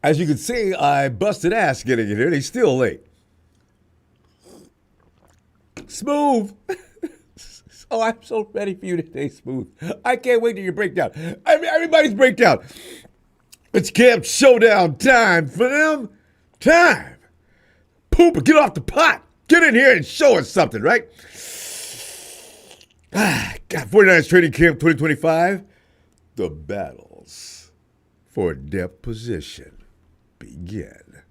As you can see, I busted ass getting in here. He's still late. Smooth. Oh, I'm so ready for you today, Smooth. I can't wait till your breakdown. I mean, everybody's breakdown. It's camp showdown time for them. Time. Pooper, get off the pot. Get in here and show us something, right? God, 49ers training camp 2025. The battles for depth position begin.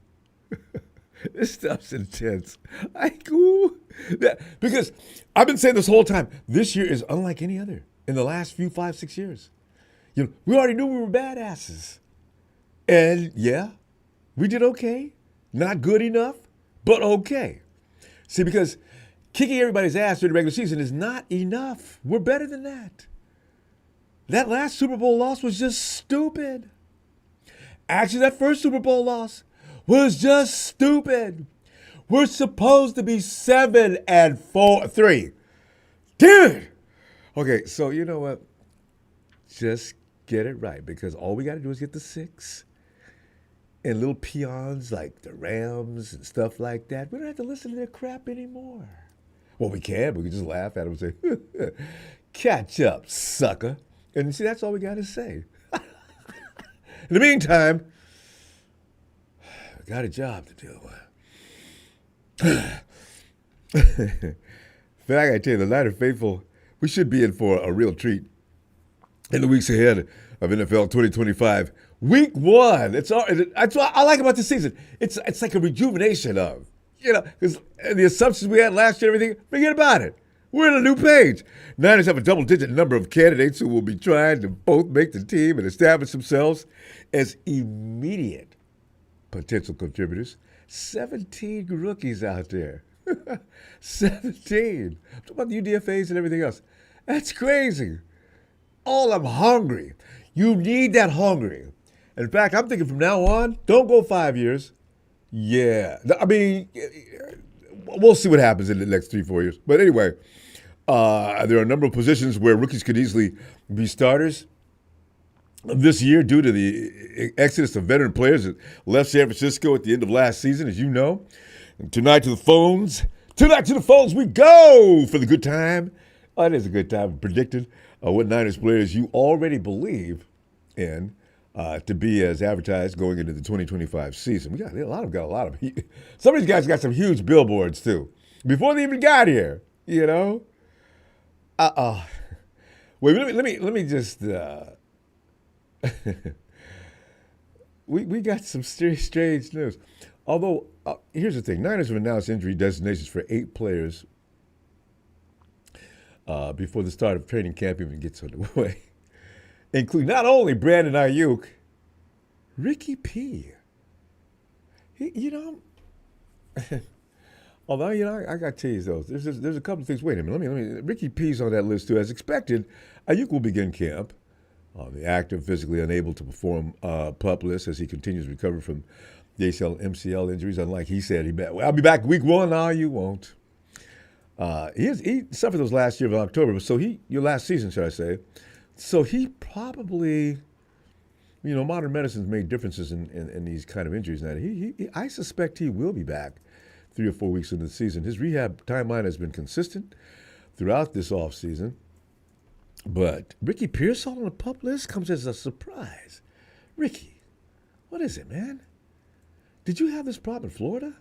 This stuff's intense. Because I've been saying this whole time, this year is unlike any other in the last few 5-6 years. You know, we already knew we were badasses. And yeah, we did okay. Not good enough, but okay. See, because kicking everybody's ass during the regular season is not enough. We're better than that. That last Super Bowl loss was just stupid. Actually, that first Super Bowl loss was just stupid. We're supposed to be 7-3. Dude! Okay, so you know what? Just get it right, because all we got to do is get the 6. And little peons like the Rams and stuff like that, we don't have to listen to their crap anymore. Well, we can. We can just laugh at them and say, catch up, sucker. And see, that's all we got to say. In the meantime, I got a job to do. In fact, I got to tell you, the Niner faithful, we should be in for a real treat in the weeks ahead of NFL 2025. Week 1. That's what I like about this season. It's like a rejuvenation of, because the assumptions we had last year, everything, forget about it. We're on a new page. Niners have a double-digit number of candidates who will be trying to both make the team and establish themselves as immediate potential contributors. 17 rookies out there. 17. I'm talking about the UDFAs and everything else. That's crazy. All of them hungry. You need that hungry. In fact, I'm thinking from now on, don't go 5 years. Yeah. I mean, we'll see what happens in the next 3-4 years. But anyway, there are a number of positions where rookies could easily be starters this year due to the exodus of veteran players that left San Francisco at the end of last season, as you know. And tonight to the phones we go for the good time. Oh, it is a good time. Predicted what Niners players you already believe in to be as advertised going into the 2025 season. We got a lot of. Some of these guys got some huge billboards too before they even got here. Wait, let me just. We got some strange news. Although, here's the thing. Niners have announced injury designations for 8 players before the start of training camp even gets underway, including not only Brandon Ayuk, Ricky P. Although, I got to tell you, though, there's a couple of things. Wait a minute. Ricky P's on that list, too. As expected, Ayuk will begin camp on the active, physically unable to perform PUP list as he continues to recover from the ACL MCL injuries. Unlike he said, I'll be back week 1. No, you won't. He suffered those last year of October, your last season, should I say. So he probably, modern medicine's made differences in these kind of injuries. Now, I suspect he will be back 3 or 4 weeks into the season. His rehab timeline has been consistent throughout this offseason. But Ricky Pearsall on the PUP list comes as a surprise. Ricky, what is it, man? Did you have this problem in Florida?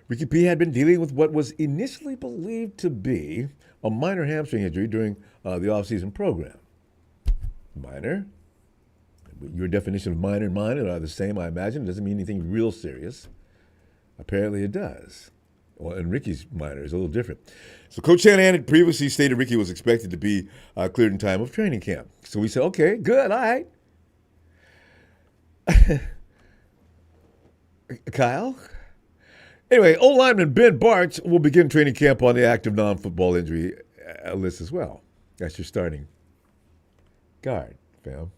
Ricky P had been dealing with what was initially believed to be a minor hamstring injury during the offseason program. Minor? Your definition of minor and minor are the same, I imagine. It doesn't mean anything real serious. Apparently it does. Well, and Ricky's minor is a little different. So Coach Shanahan had previously stated Ricky was expected to be cleared in time of training camp. So we said, okay, good, all right. Kyle? Anyway, old lineman Ben Bartz will begin training camp on the active non-football injury list as well. That's your starting guard, fam.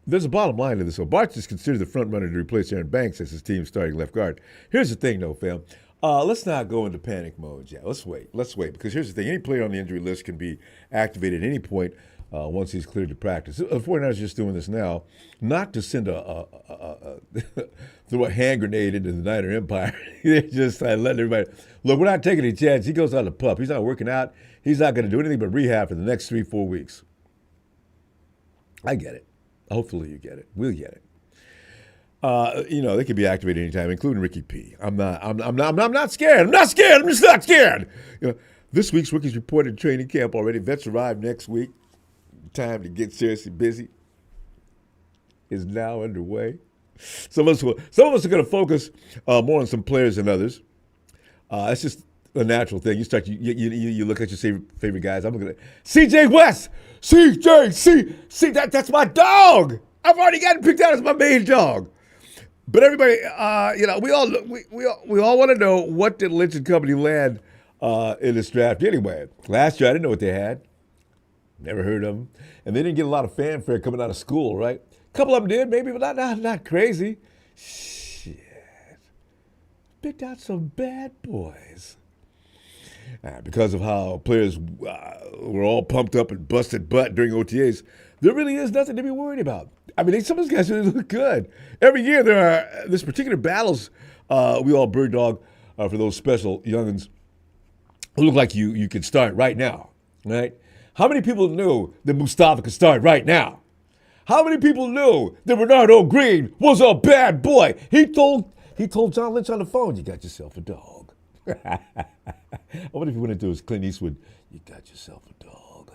There's a bottom line to this. So Bartz is considered the front runner to replace Aaron Banks as his team's starting left guard. Here's the thing, though, fam. Let's not go into panic mode yet. Let's wait. Let's wait. Because here's the thing. Any player on the injury list can be activated at any point once he's cleared to practice. The 49ers are just doing this now, not to send throw a hand grenade into the Niner Empire. They're just letting everybody, look, we're not taking any chance. He goes on the pup. He's not working out. He's not going to do anything but rehab for the next 3-4 weeks. I get it. Hopefully you get it. We'll get it. They could be activated anytime, including Ricky P. I'm not scared. I'm not scared. I'm just not scared. This week's rookies reported training camp already. Vets arrive next week. Time to get seriously busy is now underway. Some of us are going to focus more on some players than others. It's just a natural thing. You start you look at your favorite guys. I'm looking at C.J. West. That's my dog. I've already got him picked out as my main dog. But everybody, we all want to know, what did Lynch and company land in this draft anyway? Last year, I didn't know what they had. Never heard of them. And they didn't get a lot of fanfare coming out of school, right? A couple of them did, maybe, but not crazy. Shit. Picked out some bad boys. Because of how players were all pumped up and busted butt during OTAs, there really is nothing to be worried about. I mean, some of these guys really look good. Every year there are this particular battles we all bird dog for those special youngins who look like you could start right now, right? How many people knew that Mustafa could start right now? How many people knew that Bernardo Green was a bad boy? He told John Lynch on the phone, "You got yourself a dog." I wonder if he went into his Clint Eastwood, "You got yourself a dog."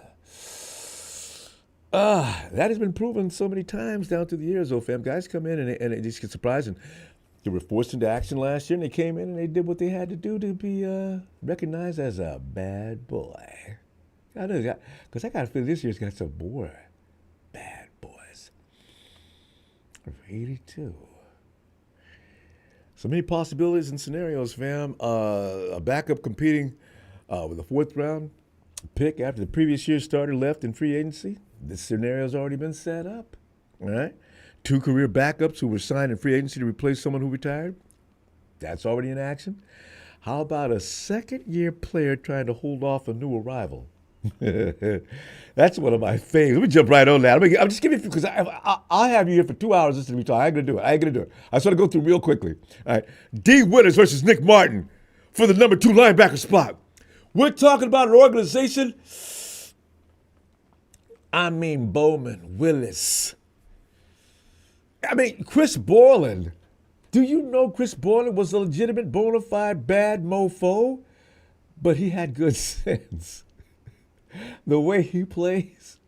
That has been proven so many times down through the years, though, fam. Guys come in and they just get surprised. And they were forced into action last year, and they came in and they did what they had to do to be recognized as a bad boy. I know, because I got to feel this year's got some more bad boys. 82. So many possibilities and scenarios, fam. A backup competing with a fourth-round pick after the previous year's starter left in free agency. This scenario's already been set up, all right? 2 career backups who were signed in free agency to replace someone who retired. That's already in action. How about a second-year player trying to hold off a new arrival? That's one of my favorites. Let me jump right on that. I'm just giving you, because I'll have you here for 2 hours listening to me talk. I ain't gonna do it. I just want to go through real quickly. All right, D. Winters versus Nick Martin for the number 2 linebacker spot. We're talking about an organization. I mean, Bowman, Willis. I mean, Chris Borland. Do you know Chris Borland was a legitimate, bona fide bad mofo? But he had good sense. The way he plays,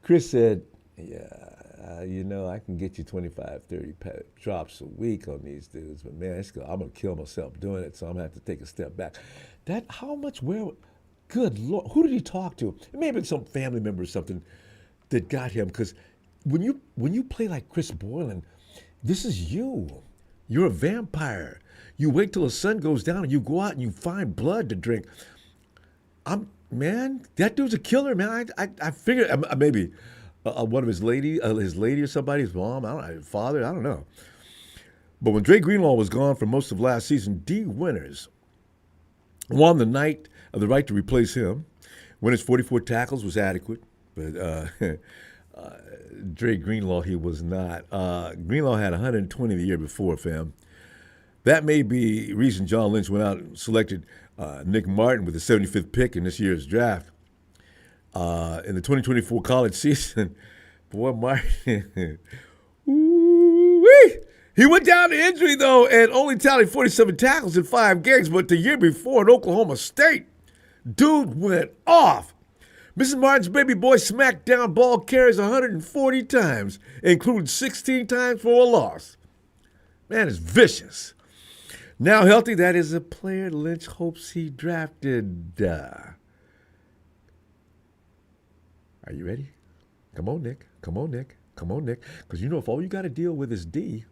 Chris said, I can get you 25, 30 drops a week on these dudes, but man, I'm going to kill myself doing it, so I'm going to have to take a step back. Good Lord, who did he talk to? It may have been some family member or something that got him, because when you play like Chris Borland, this is you. You're a vampire. You wait till the sun goes down and you go out and you find blood to drink. Man, that dude's a killer, man. I figured maybe one of his lady or somebody, his mom, his father, I don't know. But when Dre Greenlaw was gone for most of last season, D. Winters won the night of the right to replace him. Winters' 44 tackles was adequate, but Dre Greenlaw, he was not. Greenlaw had 120 the year before, fam. That may be the reason John Lynch went out and selected Nick Martin with the 75th pick in this year's draft. In the 2024 college season, boy, Martin, he went down to injury, though, and only tallied 47 tackles in 5 games. But the year before at Oklahoma State, dude went off. Mrs. Martin's baby boy smacked down ball carries 140 times, including 16 times for a loss. Man, it's vicious. Now healthy, that is a player Lynch hopes he drafted. Are you ready? Come on, Nick. Because if all you got to deal with is D,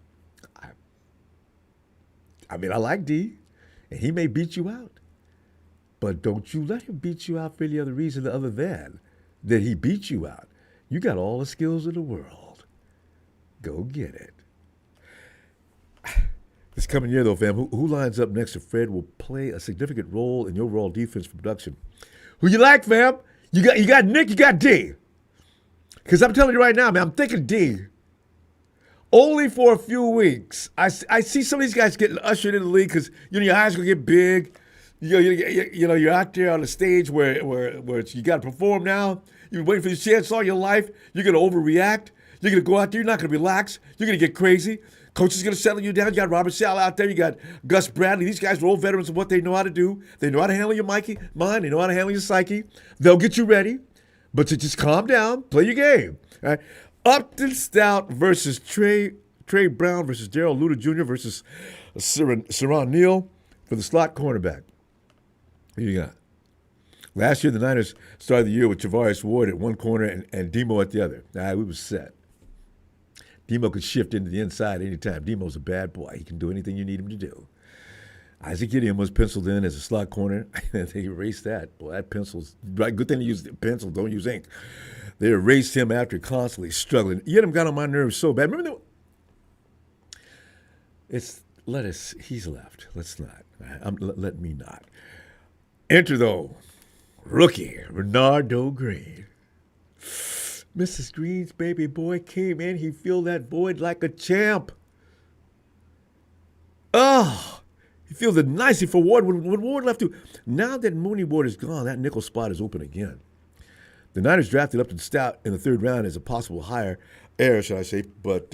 I like D, and he may beat you out. But don't you let him beat you out for any other reason other than that he beat you out. You got all the skills in the world. Go get it. This coming year, though, fam, who lines up next to Fred will play a significant role in your overall defense for production. Who you like, fam? You got Nick, you got D. Because I'm telling you right now, man, I'm thinking D. Only for a few weeks. I see some of these guys getting ushered into the league because your eyes gonna get big. You're out there on the stage where you got to perform now. You've been waiting for your chance all your life. You're gonna overreact. You're gonna go out there. You're not gonna relax. You're gonna get crazy. Coach is going to settle you down. You got Robert Sala out there. You got Gus Bradley. These guys are old veterans of what they know how to do. They know how to handle your mind. They know how to handle your psyche. They'll get you ready. But to just calm down, play your game. All right? Upton Stout versus Trey Brown versus Darrell Luter Jr. versus Siran Neal for the slot cornerback. Who you got? Last year, the Niners started the year with Travaris Ward at one corner and Demo at the other. We were set. Demo could shift into the inside anytime. Demo's a bad boy. He can do anything you need him to do. Isaac Gideon was penciled in as a slot corner. They erased that. Boy, that pencil's right. Good thing to use pencil. Don't use ink. They erased him after constantly struggling. Yet him got on my nerves so bad. Remember he's left. Let's not. Let me not. Enter, though, rookie Renardo Green. Mrs. Green's baby boy came in. He filled that void like a champ. Oh, he feels it nicely for Ward when Ward left too. Now that Mooney Ward is gone, that nickel spot is open again. The Niners drafted Upton Stout in the third round as a possible heir, should I say. But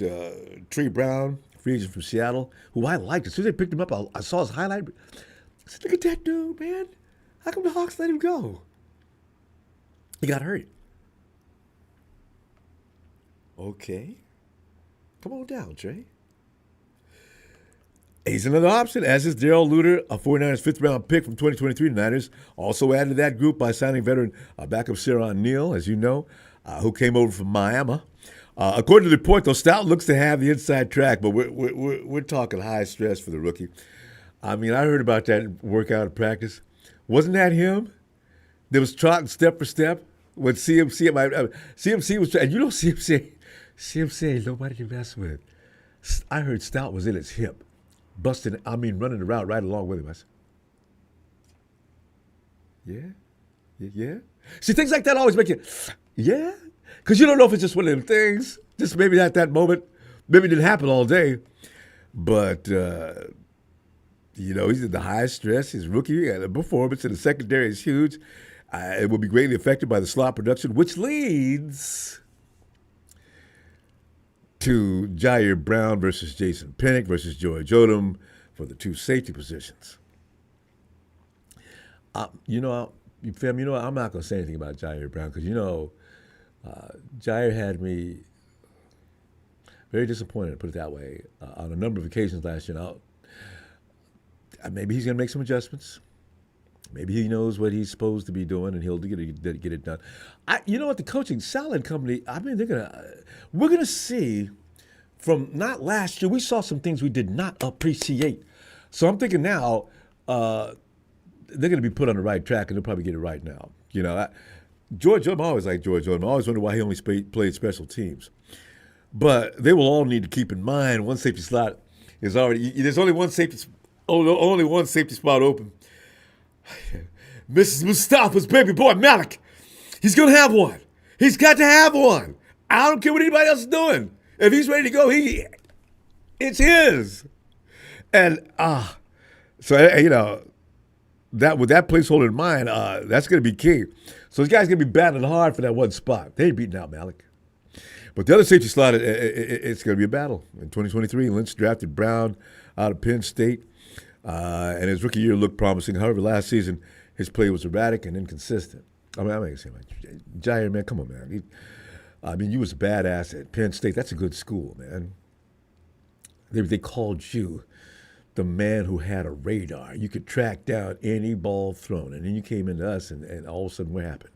Trey Brown, free agent from Seattle, who I liked. As soon as they picked him up, I saw his highlight. I said, look at that dude, man. How come the Hawks let him go? He got hurt. Okay. Come on down, Trey. He's another option, as is Darrell Luter, a 49ers fifth-round pick from 2023. The Niners also added to that group by signing veteran backup Siran Neal, as you know, who came over from Miami. According to the report, though, Stout looks to have the inside track, but we're talking high stress for the rookie. I mean, I heard about that workout in practice. Wasn't that him? There was trotting step for step with CMC was, and you know CMC ain't nobody to mess with. I heard Stout was in his hip, running around right along with him. I said, yeah. See, things like that always make you, yeah? Because you don't know if it's just one of them things. Just maybe at that moment. Maybe it didn't happen all day. But, he's in the highest stress. His rookie performance in the secondary is huge. It will be greatly affected by the slot production, which leads to Jair Brown versus Jason Pinnock versus George Odom for the two safety positions. I'm not going to say anything about Jair Brown because, Jair had me very disappointed, to put it that way, on a number of occasions last year. Now, maybe he's going to make some adjustments. Maybe he knows what he's supposed to be doing, and he'll get it done. The coaching Salad Company, we're going to see from not last year, we saw some things we did not appreciate. So I'm thinking now they're going to be put on the right track, and they'll probably get it right now. George Odom, I always liked George Odom. I always wondered why he only played special teams. But they will all need to keep in mind one safety slot is there's only one safety spot open. Mrs. Mustafa's baby boy, Malik. He's going to have one. He's got to have one. I don't care what anybody else is doing. If he's ready to go, it's his. And, that with that placeholder in mind, that's going to be key. So this guy's going to be battling hard for that one spot. They ain't beating out Malik. But the other safety slot, it's going to be a battle. In 2023, Lynch drafted Brown out of Penn State. And his rookie year looked promising. However, last season, his play was erratic and inconsistent. I'm going to say, Jair, man, come on, man. You was a badass at Penn State. That's a good school, man. They called you the man who had a radar. You could track down any ball thrown. And then you came into us, and all of a sudden, what happened?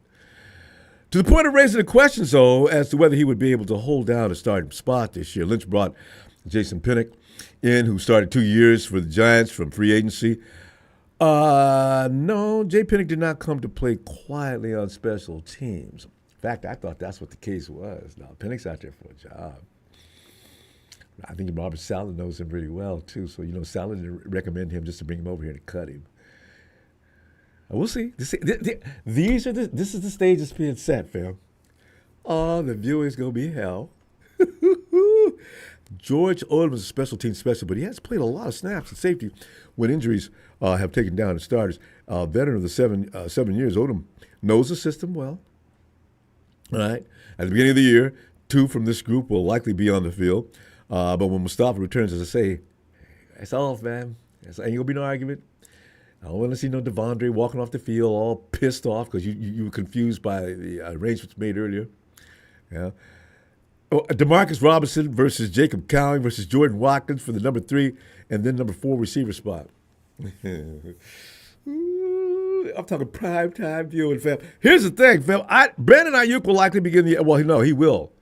To the point of raising the questions, though, as to whether he would be able to hold down a starting spot this year. Lynch brought Jason Pinnock in, who started 2 years for the Giants from free agency. No, Jay Pinnock did not come to play quietly on special teams. In fact, I thought that's what the case was. Now, Pinnock's out there for a job. I think Robert Saleh knows him really well too. So Saleh didn't recommend him just to bring him over here to cut him. We'll see. This is the stage that's being set, fam. Oh, the viewing's gonna be hell. George Odom is a special team special, but he has played a lot of snaps at safety when injuries have taken down the starters. Veteran of the 7 years, Odom knows the system well. All right. At the beginning of the year, 2 from this group will likely be on the field. But when Mustafa returns, as I say, it's off, man. Ain't gonna be no argument. I don't want to see no Devondre walking off the field all pissed off because you were confused by the arrangements made earlier. Yeah. Demarcus Robinson versus Jacob Cowing versus Jordan Watkins for the number 3 and then number 4 receiver spot. Ooh, I'm talking prime time viewing, fam. Here's the thing, fam. Brandon Ayuk will likely begin he will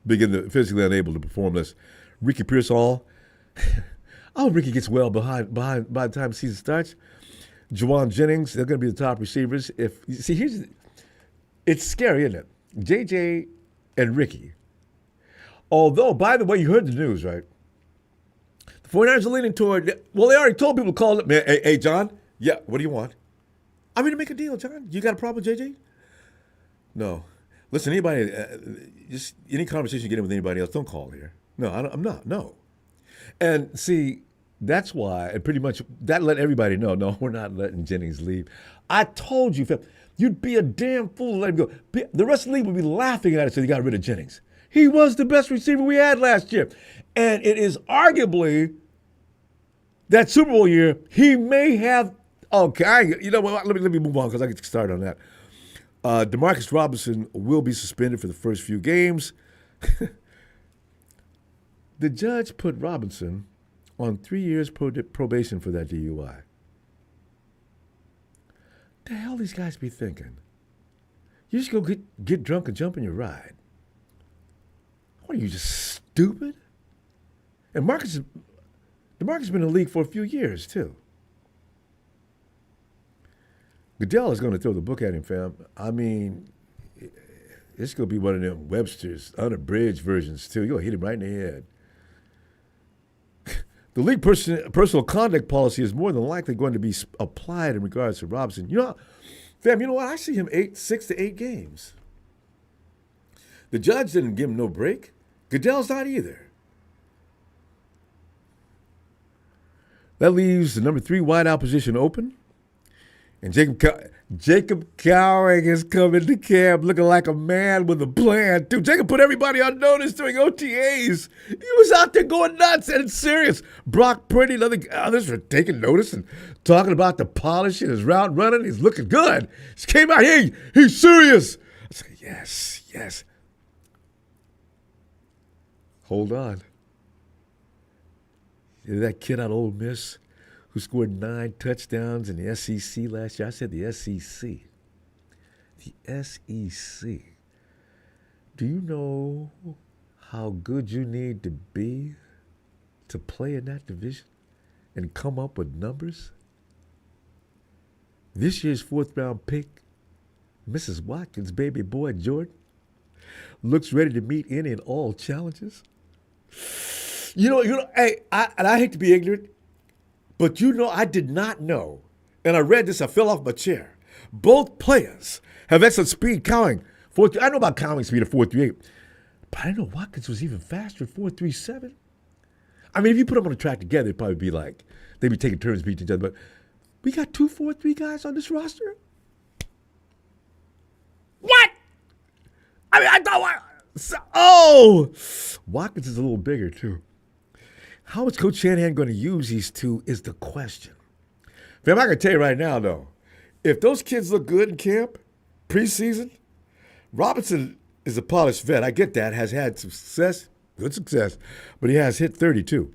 begin the physically unable to perform this. Ricky Pearsall. I hope Ricky gets well by the time the season starts. Juwan Jennings, they're going to be the top receivers. It's scary, isn't it? JJ and Ricky. Although, by the way, you heard the news, right? The 49ers are leaning toward, they already told people to call it. Man, hey, John, yeah, what do you want? I'm ready to make a deal, John. You got a problem with JJ? No. Listen, anybody, just any conversation you get in with anybody else, don't call here. No, I'm not, no. And see, that's why, and pretty much that let everybody know, no, we're not letting Jennings leave. I told you, fam, you'd be a damn fool to let him go. The rest of the league would be laughing at it so you got rid of Jennings. He was the best receiver we had last year. And it is arguably that Super Bowl year, he may have, okay, you know what, let me move on because I get started on that. Demarcus Robinson will be suspended for the first few games. The judge put Robinson on 3 years probation for that DUI. The hell these guys be thinking? You just go get drunk and jump in your ride. What are you, just stupid? And DeMarcus has been in the league for a few years, too. Goodell is going to throw the book at him, fam. I mean, it's going to be one of them Webster's unabridged versions, too. You're going to hit him right in the head. The league personal conduct policy is more than likely going to be applied in regards to Robinson. Fam, you know what? I see him 6 to 8 games. The judge didn't give him no break. Goodell's not either. That leaves the number 3 wideout position open. And Jacob Cowing is coming to camp looking like a man with a plan, too. Jacob put everybody on notice during OTAs. He was out there going nuts, and it's serious. Brock Purdy and others are taking notice and talking about the polish in his route running. He's looking good. He came out here. He's serious. I said, yes. Hold on. That kid out of Ole Miss who scored 9 touchdowns in the SEC last year. I said the SEC. The SEC. Do you know how good you need to be to play in that division and come up with numbers? This year's 4th-round pick, Mrs. Watkins' baby boy Jordan, looks ready to meet any and all challenges. Hey, I hate to be ignorant, but I did not know, and I read this, I fell off my chair. Both players have excellent speed. Cowing, I know about Cowing's speed at 4.38, but I didn't know Watkins was even faster at 4.37. I mean, if you put them on the track together, it'd probably be like, they'd be taking turns beating each other, but we got 2 4.3 guys on this roster? What? I mean, I thought, Watkins is a little bigger, too. How is Coach Shanahan going to use these two is the question. Fam, I can tell you right now, though, if those kids look good in camp, preseason, Robinson is a polished vet. I get that, has had success, good success, but he has hit 32.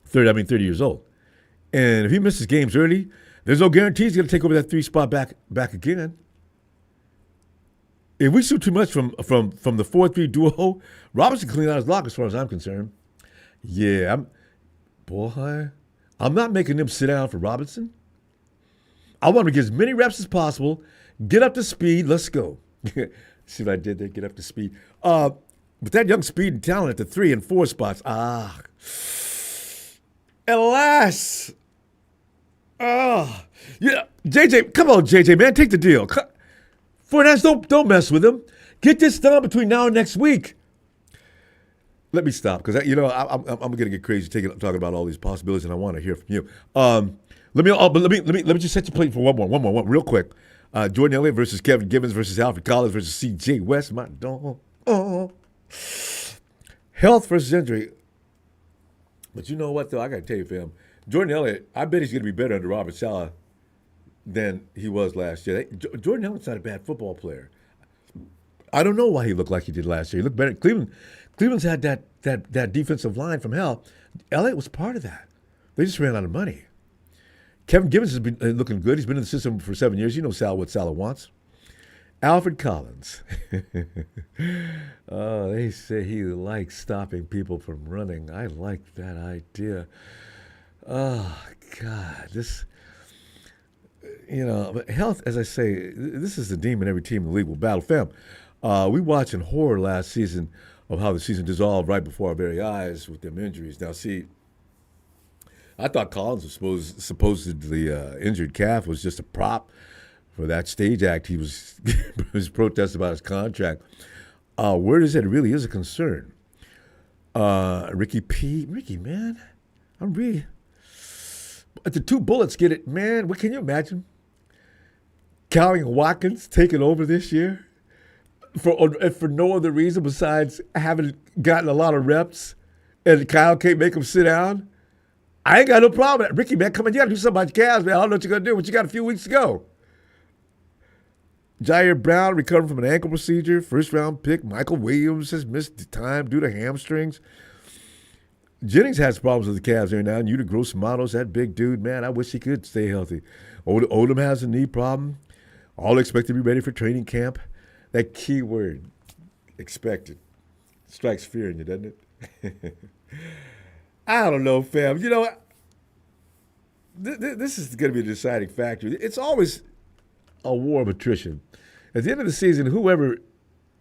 30 years old. And if he misses games early, there's no guarantee he's going to take over that 3 spot back again. If we shoot too much from the 4-3 duo, Robinson clean out his lock as far as I'm concerned. Yeah, I'm not making them sit down for Robinson. I want him to get as many reps as possible, get up to speed, let's go. See what I did there, get up to speed. With that young speed and talent at the 3 and 4 spots, alas. Yeah, JJ, come on, JJ, man, take the deal. 49ers, don't mess with him. Get this done between now and next week. Let me stop because I'm going to get crazy talking about all these possibilities, and I want to hear from you. Let me just set the plate for one more, real quick. Jordan Elliott versus Kevin Givens versus Alfred Collins versus C.J. West. My dog. Health versus injury. But you know what, though? I got to tell you, fam. Jordan Elliott, I bet he's going to be better under Robert Saleh than he was last year. Jordan Elliott's not a bad football player. I don't know why he looked like he did last year. He looked better. Cleveland's had that defensive line from hell. Elliott was part of that. They just ran out of money. Kevin Givens has been looking good. He's been in the system for 7 years. You know what Saleh wants. Alfred Collins. Oh, they say he likes stopping people from running. I like that idea. Oh, God. This, but health, as I say, this is the demon every team in the league will battle. Fam, we watched in horror last season of how the season dissolved right before our very eyes with them injuries. Now, see, I thought Collins was supposedly injured calf was just a prop for that stage act. He was his protest about his contract. Word is that it really is a concern. Ricky, man, I'm really. The 2 bullets get it, man. What can you imagine? Cowing and Watkins taking over this year for no other reason besides having gotten a lot of reps, and Kyle can't make him sit down. I ain't got no problem with that. Ricky, man, come on, you got to do something about your calves, man. I don't know what you're going to do, but you got a few weeks to go. Jair Brown recovering from an ankle procedure. First-round pick. Michael Williams has missed time due to hamstrings. Jennings has problems with the calves right now. And Yuta Gross-Matos, that big dude, man, I wish he could stay healthy. Odom has a knee problem. All expected to be ready for training camp. That key word, expected, strikes fear in you, doesn't it? I don't know, fam. This is going to be a deciding factor. It's always a war of attrition. At the end of the season, whoever,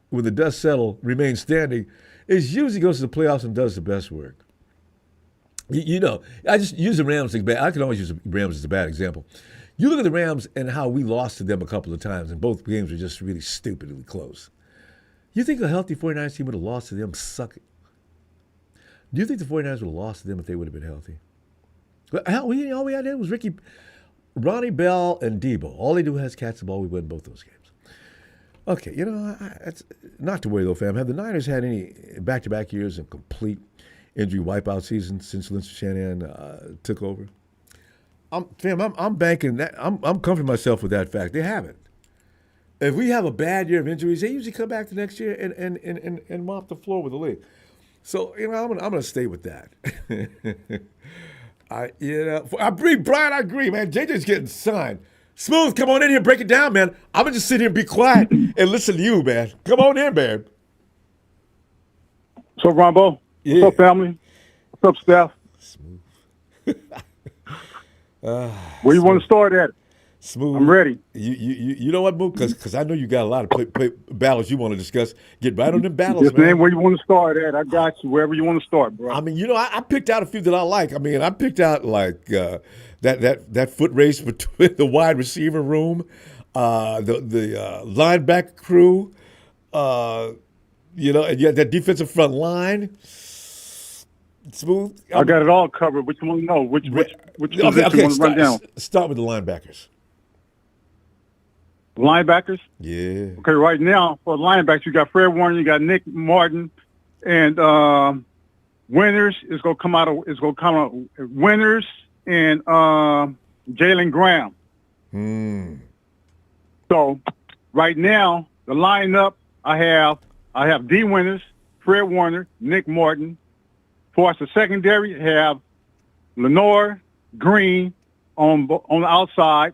when the dust settles, remains standing, usually goes to the playoffs and does the best work. I just use the Rams as bad. I can always use the Rams as a bad example. You look at the Rams and how we lost to them a couple of times, and both games were just really stupidly close. You think a healthy 49ers team would have lost to them? Suck it. Do you think the 49ers would have lost to them if they would have been healthy? All we had was Ronnie Bell and Debo. All they do is catch the ball. We win both those games. Okay, it's not to worry, though, fam. Have the Niners had any back-to-back years of complete injury wipeout season since Lindsey Shanahan took over? I'm banking that. I'm comforting myself with that fact. They haven't. If we have a bad year of injuries, they usually come back the next year and mop the floor with the league. So I'm gonna stay with that. I agree, Brian. I agree, man. JJ's getting signed. Smooth, come on in here, break it down, man. I'm gonna just sit here and be quiet and listen to you, man. Come on in, man. So, Ronbo, yeah. What's up, family? What's up, Steph? Smooth. Where you want to start at? Smooth. I'm ready. You know what, Mook? Because I know you got a lot of battles you want to discuss. Get right on them battles, Just man. name where you want to start at. I got you wherever you want to start, bro. I mean, I picked out a few that I like. I mean, I picked out like that foot race between the wide receiver room, the linebacker crew, and you had that defensive front line. Smooth. I got it all covered. Which you want to know? Which position you want to run down? Start with the linebackers. Linebackers? Yeah. Okay, right now for linebackers, you got Fred Warner, you got Nick Martin, and Winters is gonna come out. Winters and Jalen Graham. So right now the lineup I have D. Winters, Fred Warner, Nick Martin. For us, the secondary have Lenore, Green on the outside.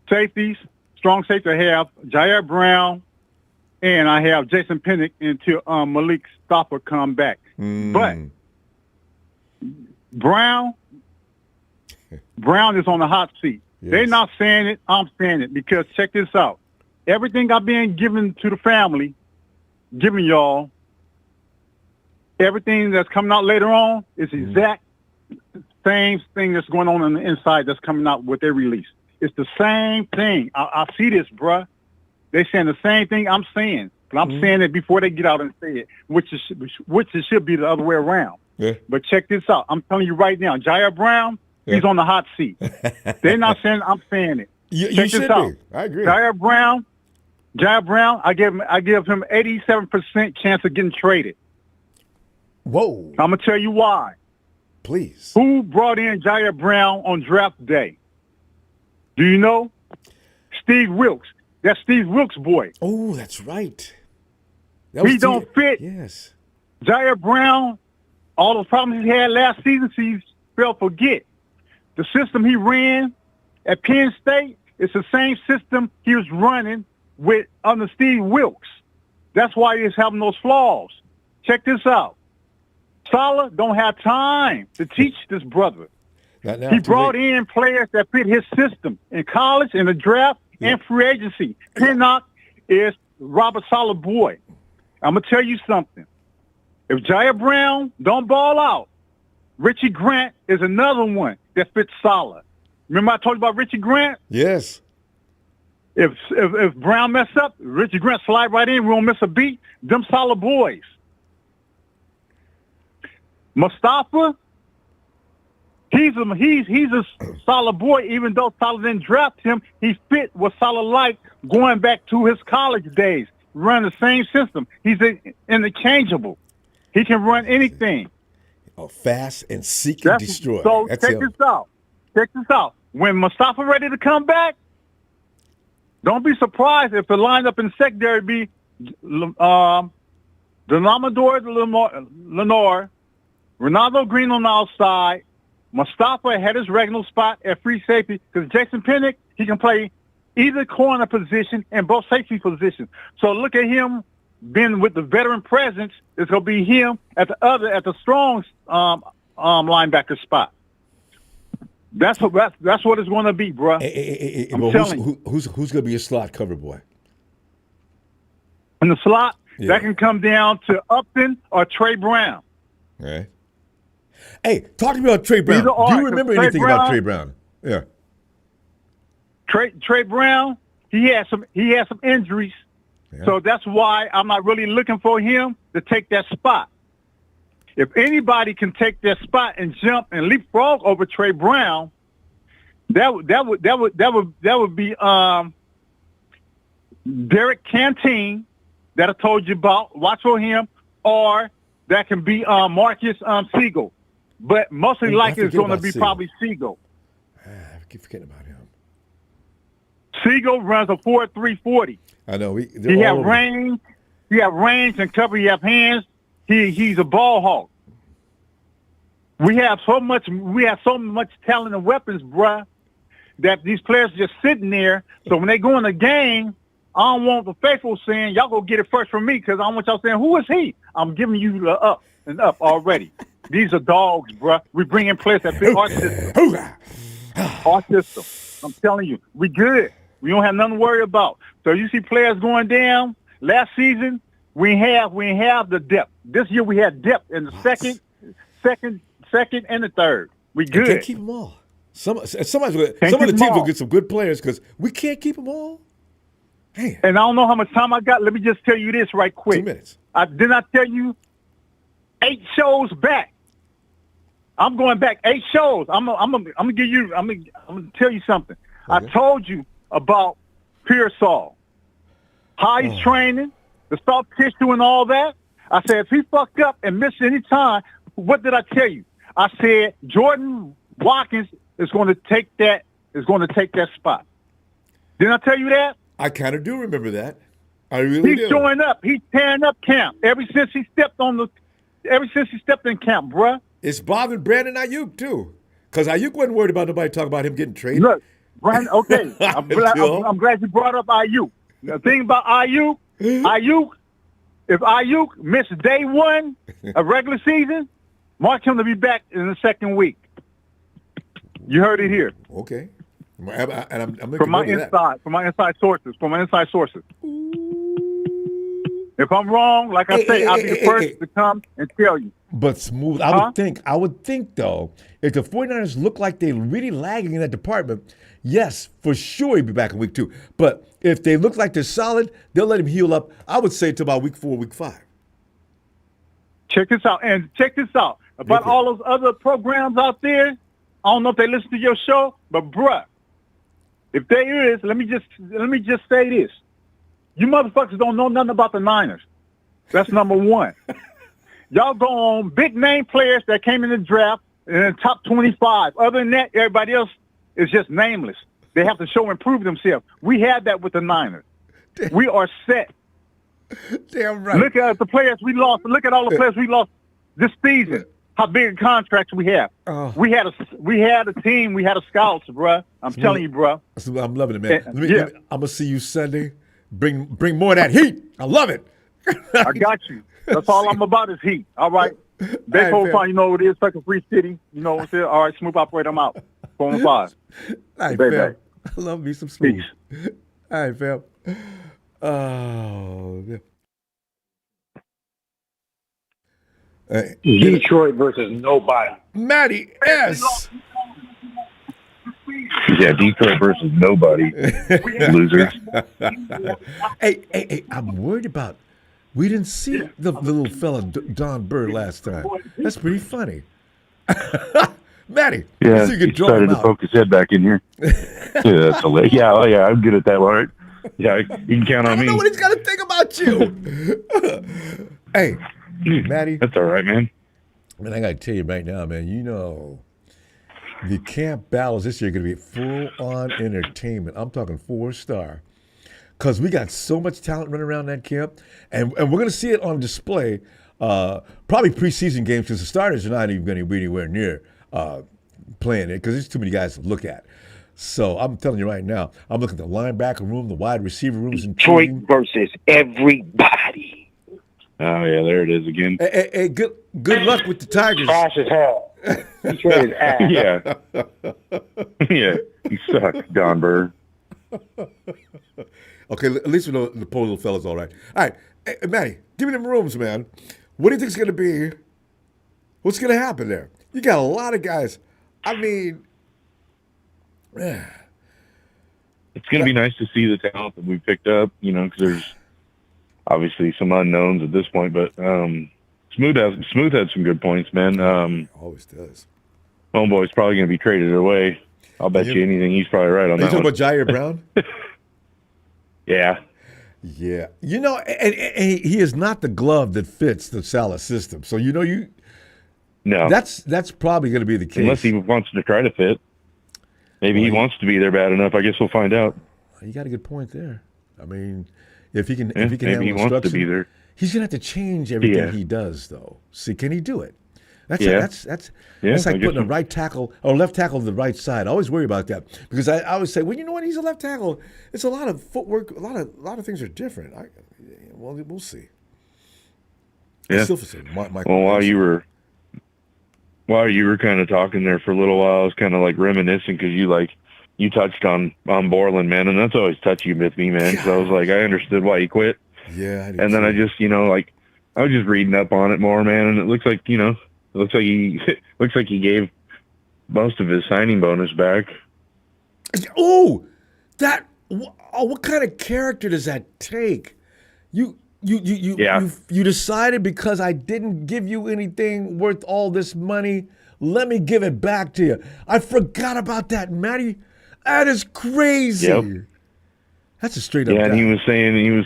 Safeties, strong safety, I have Jair Brown, and I have Jason Pennick until Malik Stopper come back. But Brown is on the hot seat. Yes. They're not saying it, I'm saying it, because check this out. Everything I've been given to the family, giving y'all, everything that's coming out later on is exact same thing that's going on the inside that's coming out with their release. It's the same thing. I see this, bruh. They saying the same thing I'm saying, but I'm saying it before they get out and say it, which it should be the other way around. Yeah. But check this out. I'm telling you right now, Jair Brown, he's on the hot seat. They're not saying I'm saying it. You check should this out. be. I agree. Jair Brown, I give him 87% chance of getting traded. Whoa. I'm gonna tell you why. Please. Who brought in Jair Brown on draft day? Do you know? Steve Wilkes. That's Steve Wilkes' boy. Oh, that's right. He don't fit. Yes. Jair Brown, all the problems he had last season, he's failed to forget. The system he ran at Penn State, it's the same system he was running with under Steve Wilkes. That's why he's having those flaws. Check this out. Saleh don't have time to teach this brother. He brought in players that fit his system in college, in the draft, and free agency. Pinnock is Robert Saleh boy. I'm going to tell you something. If Jair Brown don't ball out, Richie Grant is another one that fits Saleh. Remember I told you about Richie Grant? Yes. If Brown mess up, Richie Grant slide right in. We won't miss a beat. Them Saleh boys. Mustafa, he's a Saleh boy. Even though Saleh didn't draft him, he fit what Saleh liked going back to his college days. Run the same system. He's interchangeable. He can run anything. Oh, fast and seek and destroy. So check this out. Check this out. When Mustafa ready to come back, don't be surprised if the lineup in the secondary be Delamador Lenore, Ronaldo Green on the outside. Mustafa had his regular spot at free safety because Jason Pinnock, he can play either corner position and both safety positions. So look at him being with the veteran presence. It's going to be him at the strong linebacker spot. That's what it's going to be, bro. I'm telling you. Who's going to be a slot cover boy? In the slot, that can come down to Upton or Trey Brown. All right. Hey, talk to me about Trey Brown. Do you remember anything about Trey Brown? Yeah. Trey Brown, he had some injuries, so that's why I'm not really looking for him to take that spot. If anybody can take that spot and jump and leapfrog over Trey Brown, that would be Derek Canteen that I told you about. Watch for him, or that can be Marcus Siegel. But mostly likely it's going to be probably Siegel. I keep forgetting about him. Siegel runs a 4.340. I know. He have range. He have range and cover. He have hands. He's a ball hawk. We have so much talent and weapons, bruh, that these players are just sitting there. So when they go in the game, I don't want the faithful saying, y'all go get it first from me, because I don't want y'all saying, who is he? I'm giving you the up and up already. These are dogs, bruh. We bring in players that fit our system. Our system. I'm telling you, we good. We don't have nothing to worry about. So you see players going down. Last season, we have the depth. This year we had depth in the second, and the third. We good. We can't keep them all. Some of the teams will get some good players because we can't keep them all. Man. And I don't know how much time I got. Let me just tell you this right quick. 2 minutes. Did I tell you 8 shows back? I'm going back 8 shows. I'm gonna give you. I'm gonna tell you something. Okay. I told you about Pearsall, how he's training, the soft tissue and all that. I said if he fucked up and missed any time, what did I tell you? I said Jordan Watkins is going to take that spot. Didn't I tell you that? I kind of do remember that. I really do. He's showing up. He's tearing up camp ever since he stepped in camp, bruh. It's bothering Brandon Ayuk too, because Ayuk wasn't worried about nobody talking about him getting traded. Look, Brandon. Okay, I'm glad you brought up Ayuk. The thing about Ayuk, if Ayuk missed day 1 of regular season, mark him to be back in the second week. You heard it here. Okay. And I'm from my inside sources. If I'm wrong, like I say, I'll be the first to come and tell you. But Smooth, I would think though, if the 49ers look like they're really lagging in that department, yes, for sure he'll be back in week 2. But if they look like they're solid, they'll let him heal up, I would say, to about week 4, week 5. Check this out. About all those other programs out there, I don't know if they listen to your show, but bruh, if there is, let me just say this. You motherfuckers don't know nothing about the Niners. That's number one. Y'all go on big name players that came in the draft in the top 25. Other than that, everybody else is just nameless. They have to show and prove themselves. We had that with the Niners. We are set. Damn right. Look at the players we lost. Look at all the players we lost this season. How big contracts we have. We had a team. We had a scouts, bruh. I'm telling you, bruh. I'm loving it, man. I'm gonna see you Sunday. Bring more of that heat. I love it. I got you. That's all I'm about is heat. All right. Big whole fun, you know what it is. Fucking Free City. You know what I'm saying? All right, Smooth Operator, I'm out. 4 and 5. All right, fam. I love me some Smooth. Peace. All right, fam. Oh, yeah. Detroit versus nobody. Matty S. Yeah, Detroit versus nobody. Losers. Hey, I'm worried about. We didn't see the little fella Don Bird last time. That's pretty funny. Matty, Yeah, so you can he draw started him to out. poke his head back in here. Yeah, that's hilarious. Yeah, I'm good at that. All right. Yeah, you can count on I don't me. know what he's got to think about you. Hey, Matty. That's all right, man. Man, I got to tell you right now, man, you know, the camp battles this year are going to be full-on entertainment. I'm talking 4-star. Because we got so much talent running around that camp. And we're going to see it on display, probably preseason games, because the starters are not even going to be anywhere near playing it, because there's too many guys to look at. So I'm telling you right now, I'm looking at the linebacker room, the wide receiver rooms. Detroit versus everybody. Oh, yeah, there it is again. Hey, good luck with the Tigers. Trash as hell. Detroit is ass. Yeah. Yeah, you suck, Don Bird. Okay, at least we know the poor little fella's all right. All right, hey, Matty, give me them rooms, man. What do you think's going to be? What's going to happen there? You got a lot of guys. I mean, it's going to be nice to see the talent that we picked up, you know, because there's obviously some unknowns at this point, but Smooth had some good points, man. Always does. Homeboy's probably going to be traded away. I'll bet you anything he's probably right on that You one. talking about Jair Brown? Yeah. Yeah. You know, and he is not the glove that fits the Salah system. So, you know, No. that's probably going to be the case. Unless he wants to try to fit. Maybe he wants to be there bad enough. I guess we'll find out. You got a good point there. I mean, if he can Maybe he wants to be there. he's going to have to change everything he does, though. See, can he do it? That's like putting a right tackle or left tackle to the right side. I always worry about that because I always say, well, you know what? He's a left tackle. It's a lot of footwork. A lot of things are different. Well, we'll see. Yeah. Well, while you were kind of talking there for a little while, I was kind of like reminiscing because you touched on Borland, man, and that's always touchy with me, man. So I was like, I understood why he quit. Yeah. And then I just, I was just reading up on it more, man, and it looks like, he gave most of his signing bonus back. Oh, what kind of character does that take? You decided because I didn't give you anything worth all this money, let me give it back to you. I forgot about that, Matty. That is crazy. Yep. That's a straight up. Yeah, and he was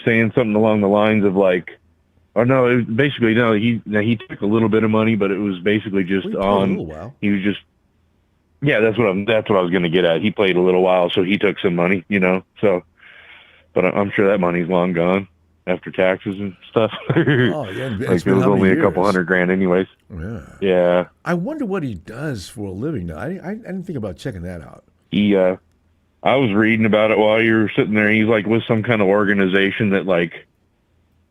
saying something along the lines of like, or no, it was basically no. He took a little bit of money, but it was basically just on. A little while. He was just. Yeah, that's what I was going to get at. He played a little while, so he took some money, So, but I'm sure that money's long gone after taxes and stuff. Oh yeah, like it was only a couple $100,000 anyways. Yeah. Yeah. I wonder what he does for a living now. I didn't think about checking that out. I was reading about it while you were sitting there. He's like with some kind of organization that like,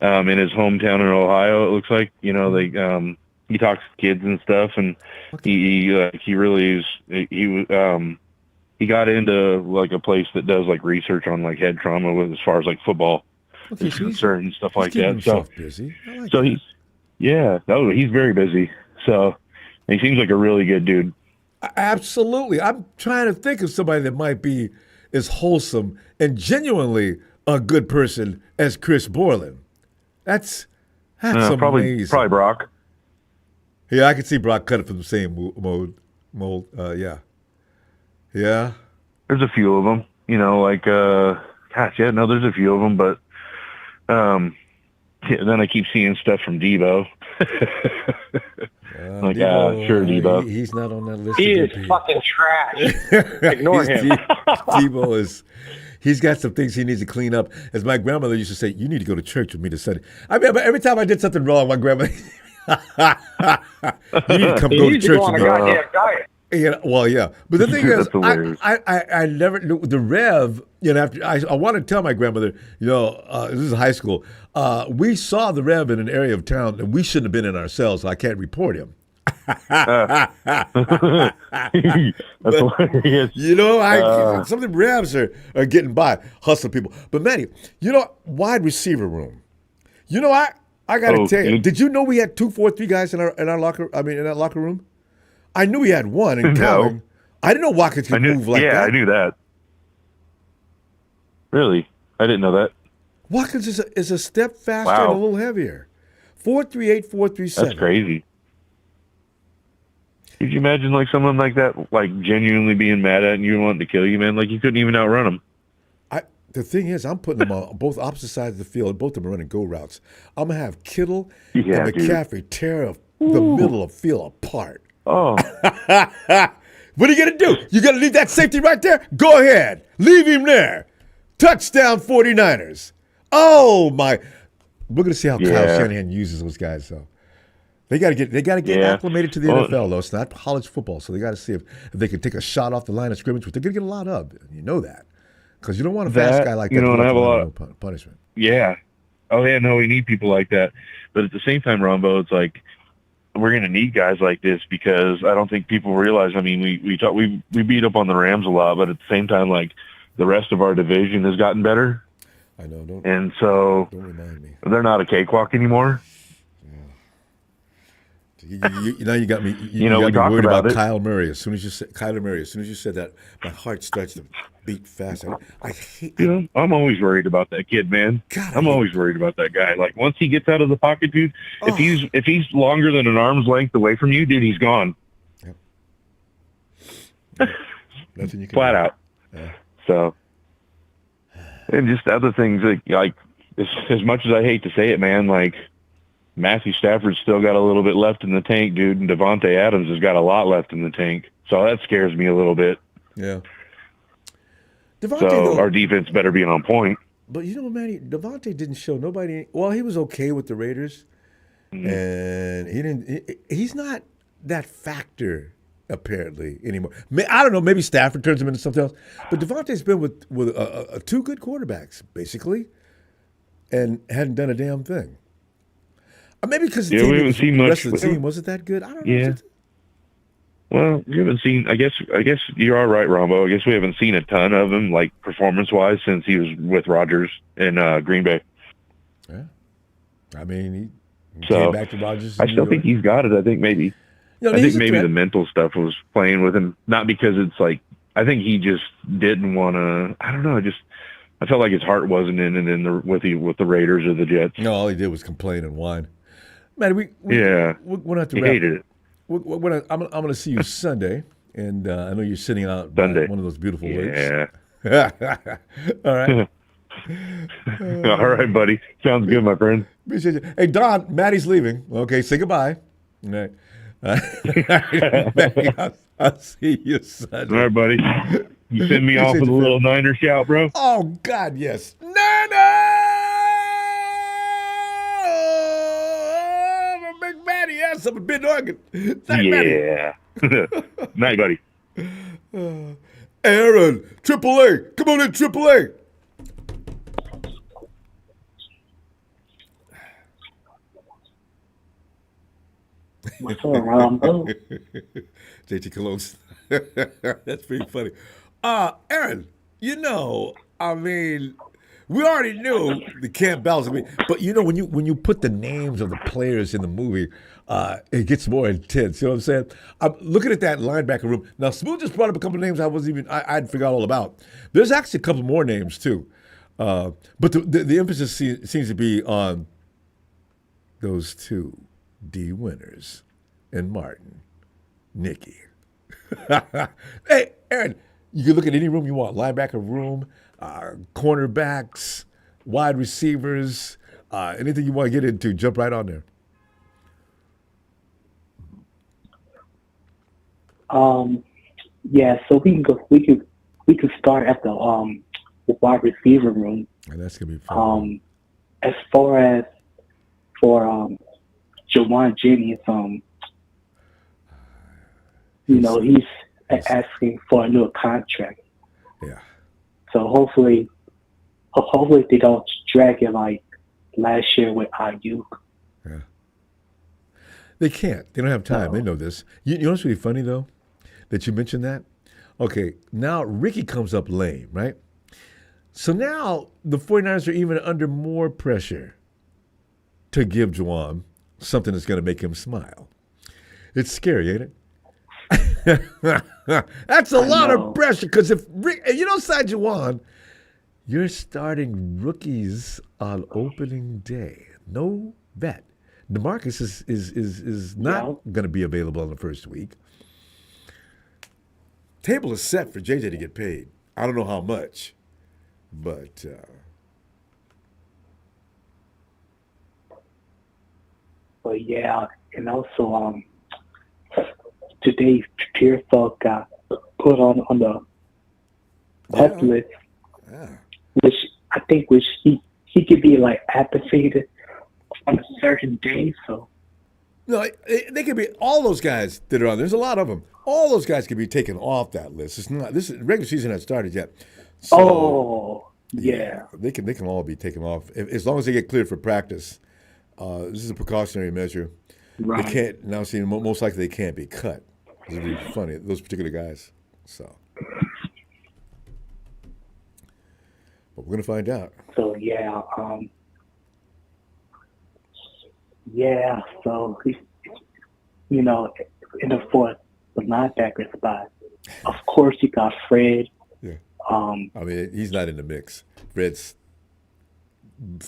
in his hometown in Ohio, it looks like, he talks to kids and stuff, and he really is. He got into like a place that does like research on like head trauma as far as like football Okay, so concerned and stuff he's like keeping that. So, himself busy. I like so that. he's very busy. So he seems like a really good dude. Absolutely. I'm trying to think of somebody that might be as wholesome and genuinely a good person as Chris Borland. That's Probably amazing. Brock. Yeah, I can see Brock cut it from the same mold. Yeah. Yeah. There's a few of them, there's a few of them, but then I keep seeing stuff from Debo. Sure, Debo. He's not on that list. He is fucking trash. Ignore him. Debo he's got some things he needs to clean up. As my grandmother used to say, you need to go to church with me this Sunday. I mean, every time I did something wrong, my grandmother, you need to come go to church with me. Diet. Yeah, well, yeah, but the thing is, I never knew the Rev. After I want to tell my grandmother, this is high school. We saw the Rev in an area of town that we shouldn't have been in ourselves, so I can't report him. That's hilarious. Some of the Revs are getting by, hustling people. But Manny, wide receiver room. I got to tell you, did you know we had 2, 4, 3 guys in our locker? I mean, in that locker room. I knew we had one in common. I didn't know Watkins could move like that. Yeah, I knew that. Really? I didn't know that. Watkins is a step faster and a little heavier. 4.38, 4.37. That's crazy. Could you imagine someone like that, genuinely being mad at you and wanting to kill you, man? You couldn't even outrun him. The thing is, I'm putting them on both opposite sides of the field. Both of them are running go routes. I'm going to have Kittle and McCaffrey tear the middle of the field apart. Oh. What are you going to do? You going to leave that safety right there? Go ahead. Leave him there. Touchdown 49ers. Oh, my. We're going to see how Kyle Shanahan uses those guys, though. They got to get acclimated to the NFL, though. It's not college football, so they got to see if they can take a shot off the line of scrimmage, which they're going to get a lot of. You know that. Because you don't want a fast guy like that. And have a lot of punishment. Yeah. Oh, yeah, no, we need people like that. But at the same time, Ronbo, it's we're going to need guys like this because I don't think people realize. I mean, we beat up on the Rams a lot, but at the same time, the rest of our division has gotten better. I know. Don't remind me. They're not a cakewalk anymore. Now you got me. You got me worried about Kyler Murray. As soon as you said that, my heart starts to beat fast. I hate. I'm always worried about that kid, man. I'm always worried about that guy. Once he gets out of the pocket, dude. If he's longer than an arm's length away from you, dude, he's gone. Yep. Nothing you can flat do. out. Yeah. So, and just other things as much as I hate to say it, man, Matthew Stafford's still got a little bit left in the tank, dude, and Devontae Adams has got a lot left in the tank. So that scares me a little bit. Yeah. Our defense better be on point. But Manny, Devontae didn't show nobody. Well, he was okay with the Raiders, and he's not that factor apparently anymore. I don't know. Maybe Stafford turns him into something else. But Devontae's been with 2 good quarterbacks basically, and hadn't done a damn thing. Maybe because the rest of the team wasn't that good. I don't know. Yeah. Well, you haven't seen. I guess you're all right, Ronbo. I guess we haven't seen a ton of him, performance-wise, since he was with Rodgers in Green Bay. Yeah. I mean, he came back to Rodgers. I still think he's got it. I think maybe. I think maybe the mental stuff was playing with him, not because it's I think he just didn't want to. I don't know. I felt like his heart wasn't in it with the Raiders or the Jets. No, all he did was complain and whine. Man, we're going to have to wrap. Hated it. I'm going to see you Sunday, and I know you're sitting out by one of those beautiful lakes. All right. All right, buddy. Sounds good, my friend. Appreciate you. Hey, Don, Maddie's leaving. Okay, say goodbye. All right. Maddie, I'll see you Sunday. All right, buddy. You send me off with a little Niner shout, bro? Oh, God, yes. Niner! Big Matty, yes, I'm a big organ. Night, Night, buddy. Aaron, AAA. Come on in, AAA. What's up, Ronbo? JT Cologne's. That's pretty funny. Aaron, I mean, We already knew the Camp Bells. But you know, when you put the names of the players in the movie, it gets more intense. You know what I'm saying? I'm looking at that linebacker room. Now, Smooth just brought up a couple of names I'd forgot all about. There's actually a couple more names too. But the emphasis seems to be on those two, D. Winters and Martin, Nicky. Hey, Aaron, you can look at any room you want. Linebacker room, cornerbacks, wide receivers, anything you want to get into, jump right on there. Yeah, so we can start at the wide receiver room. And that's gonna be fun. As far as for Jawan Jennings, you know, he's asking for a new contract. Yeah. So hopefully they don't drag it like last year with Ayuk. Yeah. They can't. They don't have time. They know this. You know what's really funny though? That you mentioned that? Okay, now Ricky comes up lame, right? So now the 49ers are even under more pressure to give Juwan something that's going to make him smile. It's scary, ain't it? That's a lot of pressure because if you don't sign Juwan, you're starting rookies on opening day. No vet. DeMarcus is not going to be available in the first week. Table is set for JJ to get paid. I don't know how much, but yeah, and also today Pearsall got put on the pup list, which I think he could be like activated on a certain day. So no, they could be all those guys that are on. There's a lot of them. All those guys could be taken off that list. It's not this regular season hasn't started yet. So, yeah, they can all be taken off as long as they get cleared for practice. This is a precautionary measure. right. They can't now. See, most likely they can't be cut. It's really funny, those particular guys. So, but we're gonna find out. So yeah, so he's, you know, in the fourth, the linebacker spot. Of course, you got Fred. Yeah. I mean, he's not in the mix. Fred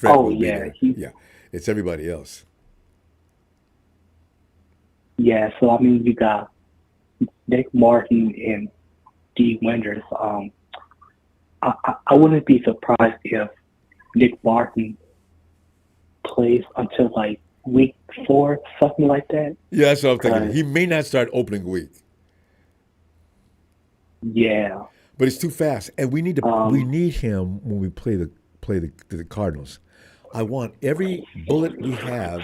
oh will be yeah, there. he, Yeah, it's everybody else. yeah. So I mean, you got Nick Martin and D. Winters. I wouldn't be surprised if Nick Martin plays until like week 4, something like that. Yeah, that's what I'm thinking. He may not start opening week. Yeah. But it's too fast, and we need him when we play the Cardinals. I want every bullet we have,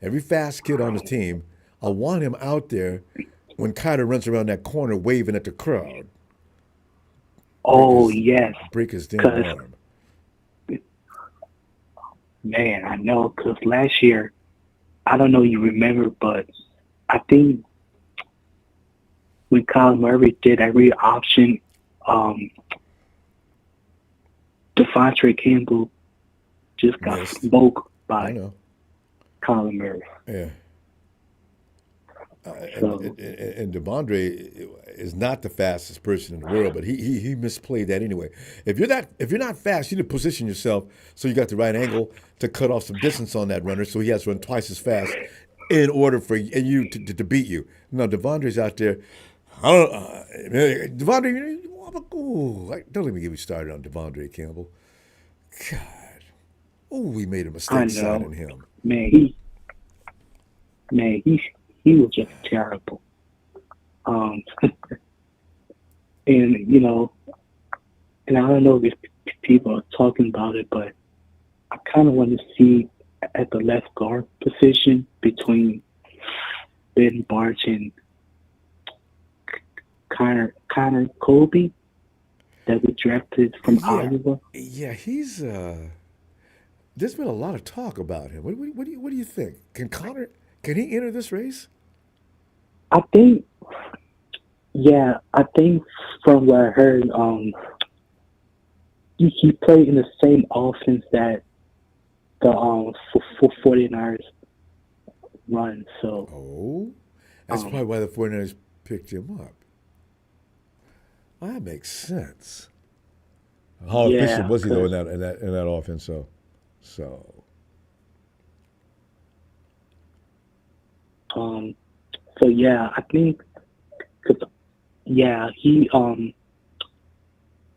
every fast kid on the team. I want him out there when Kyler runs around that corner waving at the crowd. Yes. Break his damn arm. Man, I know, because last year, I don't know you remember, but I think when Kyle Murray did that read option, Devontae Campbell just got smoked by Kyle Murray. Yeah. And Devondre is not the fastest person in the world, but he misplayed that anyway. If you're not fast, you need to position yourself so you got the right angle to cut off some distance on that runner, so he has to run twice as fast in order for you to beat you. Now Devondre's out there. I don't Devondre. Don't let me get me started on Devondre Campbell. God, we made a mistake signing him. He was just terrible. And you know, and I don't know if people are talking about it, but I kind of want to see at the left guard position between Ben Barch and Connor Colby that we drafted from Iowa. Yeah, he's. There's been a lot of talk about him. What do you think? Can he enter this race? I think from what I heard, he played in the same offense that the 49ers run. So that's probably why the 49ers picked him up. Well, that makes sense. How efficient was he though in that offense? So yeah, I think he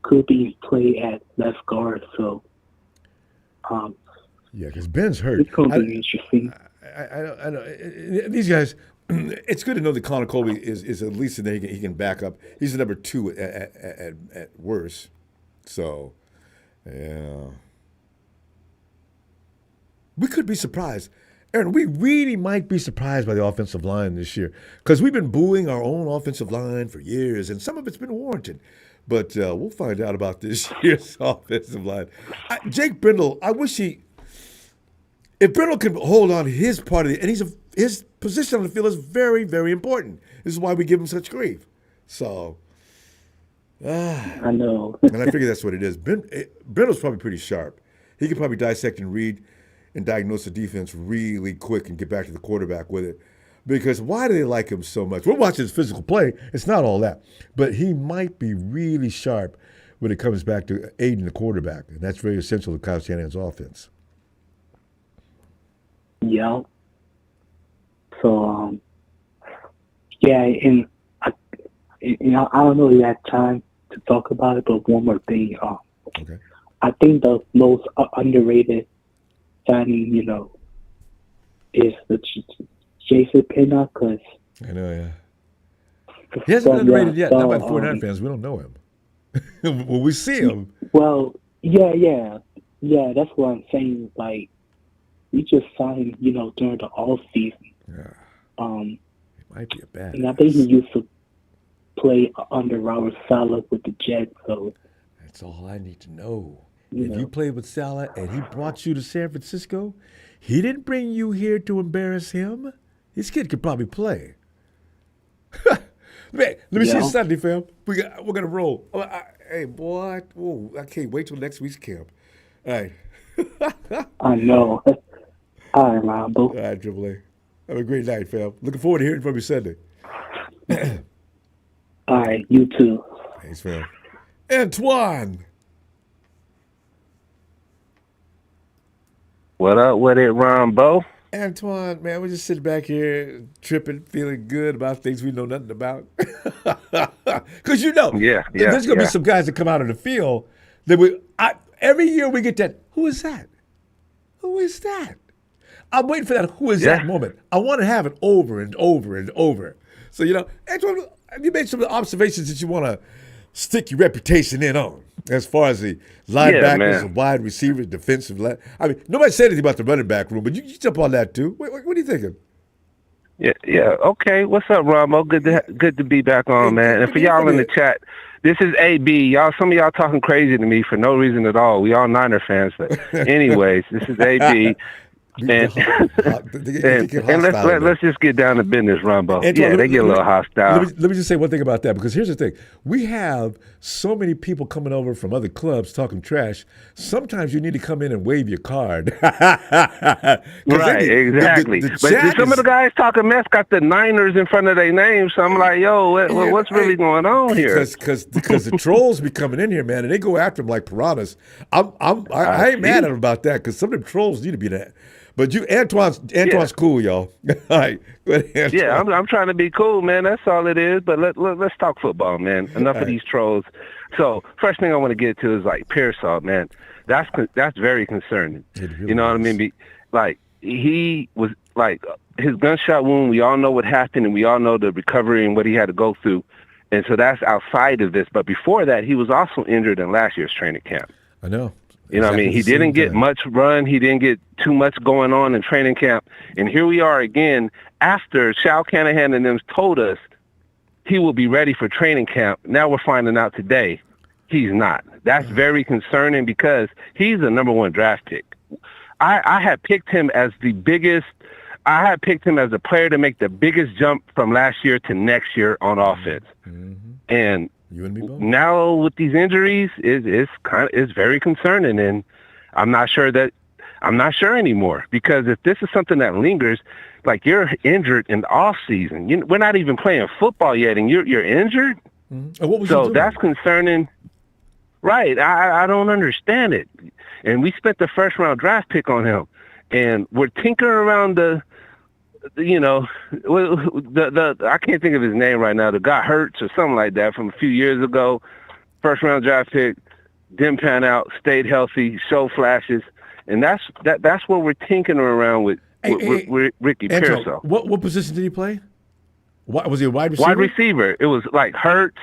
could be play at left guard. So yeah, because Ben's hurt. It's going to be interesting. I know these guys. It's good to know that Connor Colby is at least in there. He can back up. He's the number 2 at worst. So, yeah, we could be surprised, Aaron. We really might be surprised by the offensive line this year because we've been booing our own offensive line for years, and some of it's been warranted. But we'll find out about this year's offensive line. Jake Brindle, I wish if Brindle could hold on to his part of it, and his position on the field is very, very important. This is why we give him such grief. So, I know. and I figure that's what it is. Brindle's probably pretty sharp. He could probably dissect and read and diagnose the defense really quick and get back to the quarterback with it. Because why do they like him so much? We're watching his physical play. It's not all that. But he might be really sharp when it comes back to aiding the quarterback. And that's very essential to Kyle Shanahan's offense. Yeah. So, and I don't know if you have time to talk about it, but one more thing. Okay. I think the most underrated signing, is the Jason Pinnock, because I know, yeah. He hasn't been underrated yet. Not by the 49 fans. We don't know him. When we see him. Well, yeah. That's what I'm saying. Like, we just signed, during the off season. Yeah. He might be a bad. And I think he used to play under Robert Saleh with the Jets. So that's all I need to know. If you played with Saleh and he brought you to San Francisco, he didn't bring you here to embarrass him. This kid could probably play. Let me see Sunday, fam. We're gonna roll. Hey, boy, I can't wait till next week's camp. All right. I know. All right, Ronbo. All right, Triple A. Have a great night, fam. Looking forward to hearing from you Sunday. All right, you too. Thanks, fam. Antoine. What up with it, Ronbo? Antoine, man, we're just sitting back here tripping, feeling good about things we know nothing about. Because there's going to be some guys that come out of the field that every year we get that, who is that? Who is that? I'm waiting for that who is that moment. I want to have it over and over and over. So, Antoine, have you made some observations that you want to stick your reputation in on as far as the linebackers and wide receivers, defensive line? I mean, nobody said anything about the running back room, but you jump on that too. What are you thinking? Yeah. Okay. What's up, Ronbo? Good to be back on, man. And for y'all in the chat, this is AB. Some of y'all talking crazy to me for no reason at all. We all Niner fans, but anyways, this is AB. And let's just get down to business, Ronbo. Antoine, they get a little hostile. Let me just say one thing about that, because here's the thing. We have so many people coming over from other clubs talking trash. Sometimes you need to come in and wave your card. Right, exactly. But some of the guys talking mess got the Niners in front of their names, so I'm like, yo, what's really going on here? Because the trolls be coming in here, man, and they go after them like piranhas. I ain't mad at them about that, because some of them trolls need to be that. But Antoine's cool, y'all. All right, go ahead, Antoine. Yeah, I'm trying to be cool, man. That's all it is. But let's talk football, man. Enough of these trolls. So first thing I want to get to is like Pearsall, man. That's very concerning. Really you know what I mean? Like he was like his gunshot wound. We all know what happened, and we all know the recovery and what he had to go through. And so that's outside of this. But before that, he was also injured in last year's training camp. I know. You know what I mean? He didn't get much run. He didn't get too much going on in training camp. And here we are again after Shao Canahan and them told us he will be ready for training camp. Now we're finding out today he's not. That's very concerning because he's a number 1 draft pick. I had picked him as the biggest. I had picked him as a player to make the biggest jump from last year to next year on offense. Mm-hmm. And You and me both. Now with these injuries, it's very concerning, and I'm not sure anymore, because if this is something that lingers, like you're injured in the off season, we're not even playing football yet, and you're injured. And what was So you doing? that's concerning. Right. I don't understand it. And we spent the first round draft pick on him, and we're tinkering around the I can't think of his name right now. The guy Hurts or something like that from a few years ago. First round draft pick, didn't pan out, stayed healthy, showed flashes, and that's what we're tinkering around with Ricky Antoine, Pearsall. what position did he play? Was he a wide receiver? Wide receiver. It was like Hurt.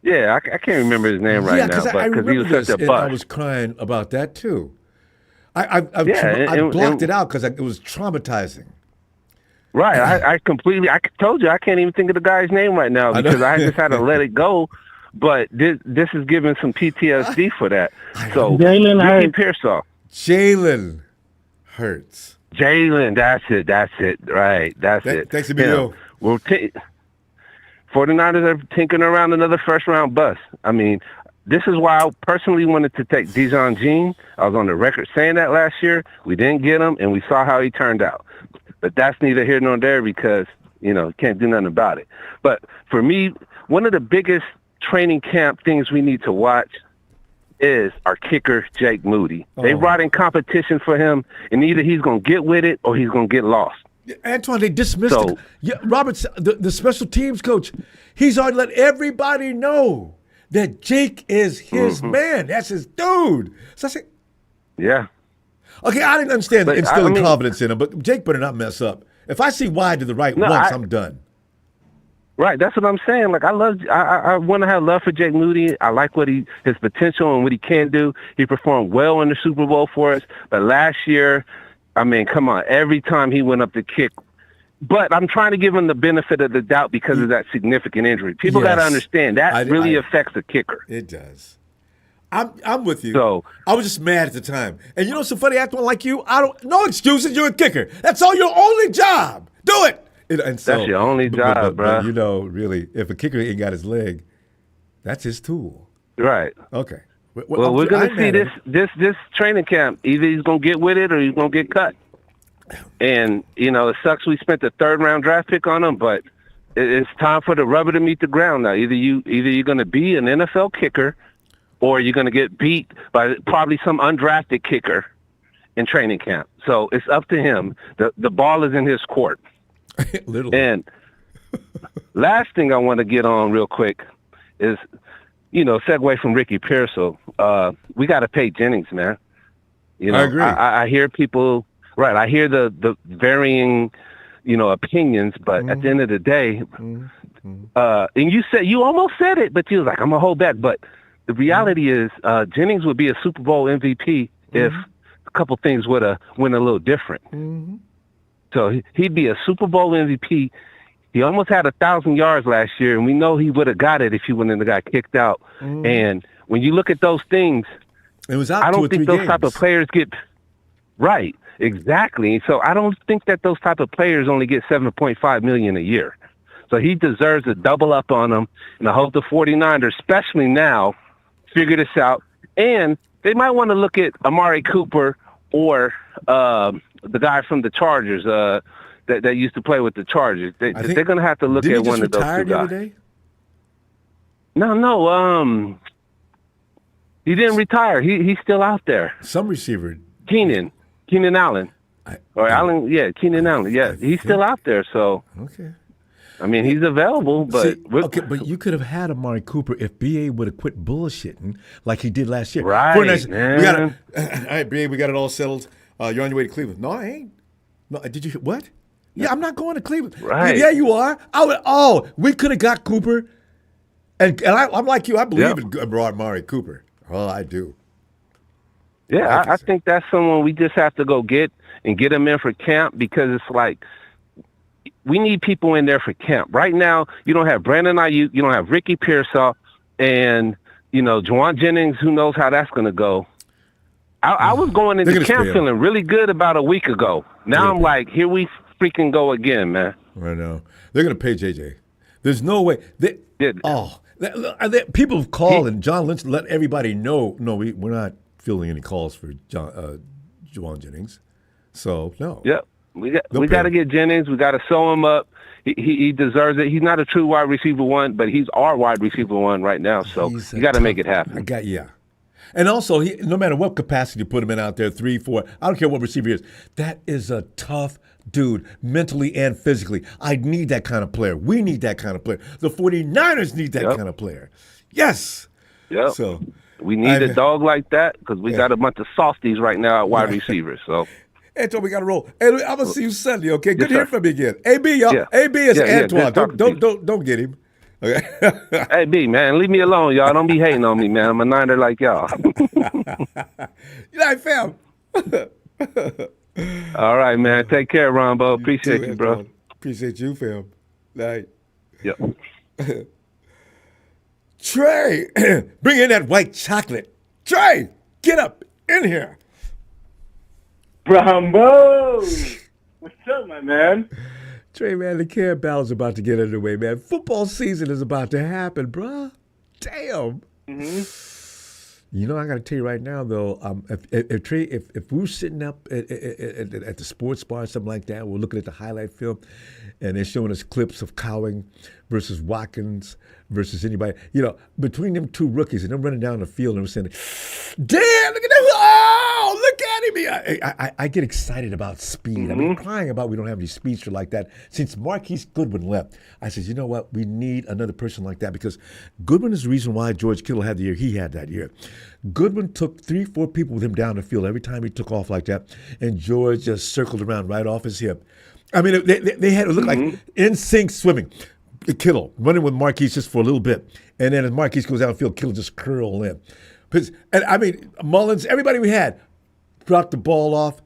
Yeah, I can't remember his name right now, because I because he remember was this, such a and I bust. was crying about that too. I and- blocked it out because it was traumatizing. Right, I told you I can't even think of the guy's name right now because I just had to let it go. But this is giving some PTSD for that. So Jalen Ricky Hurts. Pearsall, Jalen Hurts. Jalen, that's it. Right, that's it. Thanks, Emilio. Well, 49ers are tinkering around another first round bust. I mean, this is why I personally wanted to take Dijon Jean. I was on the record saying that last year. We didn't get him, and we saw how he turned out. But that's neither here nor there because, can't do nothing about it. But for me, one of the biggest training camp things we need to watch is our kicker, Jake Moody. They brought in competition for him, and either he's going to get with it or he's going to get lost. Antoine, they dismissed it. Yeah, Roberts, the special teams coach, he's already let everybody know that Jake is his man. That's his dude. So I said, yeah. Okay, I didn't understand But, instilling confidence in him, but Jake better not mess up. If I see wide to the right once, I'm done. Right, that's what I'm saying. Like I want to have love for Jake Moody. I like his potential and what he can do. He performed well in the Super Bowl for us, but last year, I mean, come on, every time he went up to kick. But I'm trying to give him the benefit of the doubt because of that significant injury. People got to understand that really affects the kicker. It does. I'm with you. So I was just mad at the time. And you know what's so funny, acting like you? No excuses, you're a kicker. That's all your only job. Do it. And so, that's your only job, bro. But, really, if a kicker ain't got his leg, that's his tool. Right. Okay. Well, we're going to see this training camp. Either he's going to get with it or he's going to get cut. And, it sucks we spent the third round draft pick on him, but it's time for the rubber to meet the ground now. Either you're going to be an NFL kicker or you're going to get beat by probably some undrafted kicker in training camp. So it's up to him. The ball is in his court. Literally. And last thing I want to get on real quick is, segue from Ricky Pearsall. We got to pay Jennings, man. I agree. I hear people, right, I hear the varying, opinions, but at the end of the day, and you almost said it, but you was like, I'm going to hold back. But the reality is Jennings would be a Super Bowl MVP if a couple things would have went a little different. So he'd be a Super Bowl MVP. He almost had 1,000 yards last year, and we know he would have got it if he wouldn't have got kicked out. And when you look at those things, it was out I don't think those games. type of players get right. Exactly. So I don't think that those type of players only get $7.5 million a year. So he deserves to double up on them, and I hope the 49ers, especially now, figure this out. And they might want to look at Amari Cooper or the guy from the Chargers that used to play with the Chargers. They're going to have to look at one of those two guys. Did he just retire the other day? No. He didn't retire. He's still out there. Some receiver. Keenan Allen. Keenan Allen. Yeah, he's still out there. So okay. I mean, he's available, but but you could have had Amari Cooper if BA would have quit bullshitting like he did last year. Right, man. All right, BA, we got it all settled. You're on your way to Cleveland. No, I ain't. No, did you? What? Yeah, I'm not going to Cleveland. Right. Yeah, you are. We could have got Cooper. And I'm like you. I believe in Amari Cooper. Oh, I do. Yeah, I think that's someone we just have to go get and get him in for camp because it's like we need people in there for camp. Right now, you don't have Brandon Ayuk, you don't have Ricky Pearsall, and, Juwan Jennings, who knows how that's going to go. I was going into camp feeling really good about a week ago. Now I'm like, here we freaking go again, man. I know. They're going to pay JJ. There's no way. People have called, and John Lynch let everybody know, no, we're not fielding any calls for Juwan Jennings. So, no. Yep. We got to get Jennings. We got to sew him up. He deserves it. He's not a true wide receiver one, but he's our wide receiver one right now. So you got to make it happen. And also, no matter what capacity you put him in out there, 3, 4, I don't care what receiver he is, that is a tough dude, mentally and physically. I need that kind of player. We need that kind of player. The 49ers need that kind of player. Yes. Yep. So we need a dog like that because we got a bunch of softies right now at wide receivers. So. Antoine, we got to roll. And I'm going to see you Sunday, okay? Good to hear from you again. AB, y'all. Yeah. AB is Antoine. Yeah, don't get him. Okay. Hey, B, man, leave me alone, y'all. Don't be hating on me, man. I'm a Niner like y'all. You like fam? All right, man. Take care, Ronbo. Appreciate you, bro. Appreciate you, fam. Night. Yep. Trey, bring in that white chocolate. Trey, get up in here. Ronbo! What's up, my man? Trey, man, the care battle's about to get underway, man. Football season is about to happen, bruh. Damn. Mm-hmm. You know, I got to tell you right now, though, if we were sitting up at the sports bar or something like that, we're looking at the highlight film, and they're showing us clips of Cowing versus Watkins versus anybody, you know, between them two rookies, and them running down the field and we're saying, damn, look at that. Oh, look at him. I get excited about speed. Mm-hmm. I've been crying about we don't have any speedster like that since Marquise Goodwin left. I said, you know what? We need another person like that because Goodwin is the reason why George Kittle had the year he had that year. Goodwin took 3-4 people with him down the field every time he took off like that, and George just circled around right off his hip. I mean, they had it look like in sync swimming. Kittle running with Marquise just for a little bit, and then as Marquise goes downfield, Kittle just curl in. And I mean, Mullins, everybody we had dropped the ball off,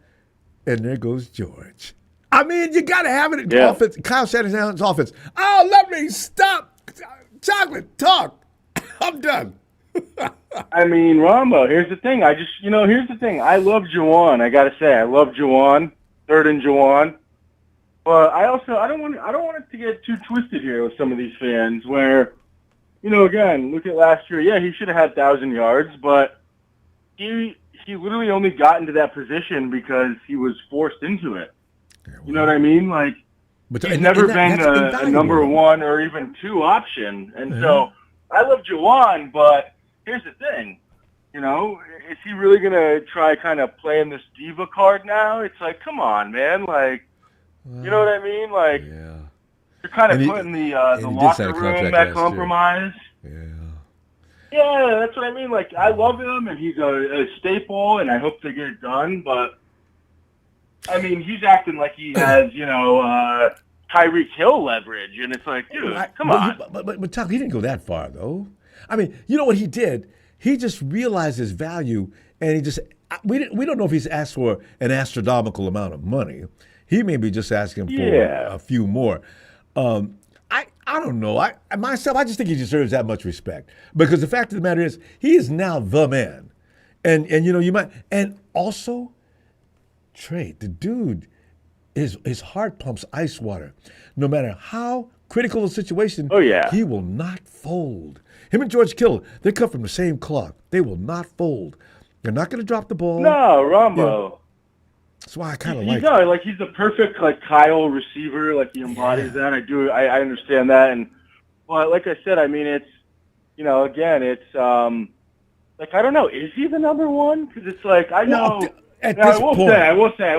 and there goes George. I mean, you got to have it in offense. Kyle Shanahan's offense. Oh, let me stop. Chocolate, talk. I'm done. I mean, Ronbo, here's the thing. Here's the thing. I love Juwan. I got to say, I love Juwan. Third and Juwan. But I don't want it to get too twisted here with some of these fans where, you know, again, look at last year. Yeah, he should have had 1,000 yards, but he literally only got into that position because he was forced into it. You know what I mean? Like, he's never been a number 1 or even 2 option. And so I love Juwan, but here's the thing. You know, is he really going to try kind of playing this diva card now? It's like, come on, man. Like, you know what I mean? Like, you're kind of putting the locker room at compromise. Yeah, that's what I mean. Like, I love him, and he's a staple, and I hope they get it done. But, I mean, he's acting like he has, you know, Tyreek Hill leverage, and it's like, dude, come on. But Tom, he didn't go that far, though. I mean, you know what he did? He just realized his value, and he just we don't know if he's asked for an astronomical amount of money. He may be just asking for a few more. I don't know. I just think he deserves that much respect because the fact of the matter is he is now the man, and you know you might and also Trey, the dude, his heart pumps ice water. No matter how critical the situation, he will not fold. Him and George Kittle, they come from the same cloth. They will not fold. They're not going to drop the ball. No, Ronbo. You know, that's why I kind of like he's the perfect like Kyle receiver. Like he embodies that. I understand that. But like I said, I mean it's, you know, again it's like I don't know. Is he the number 1? Because it's like I know. I will say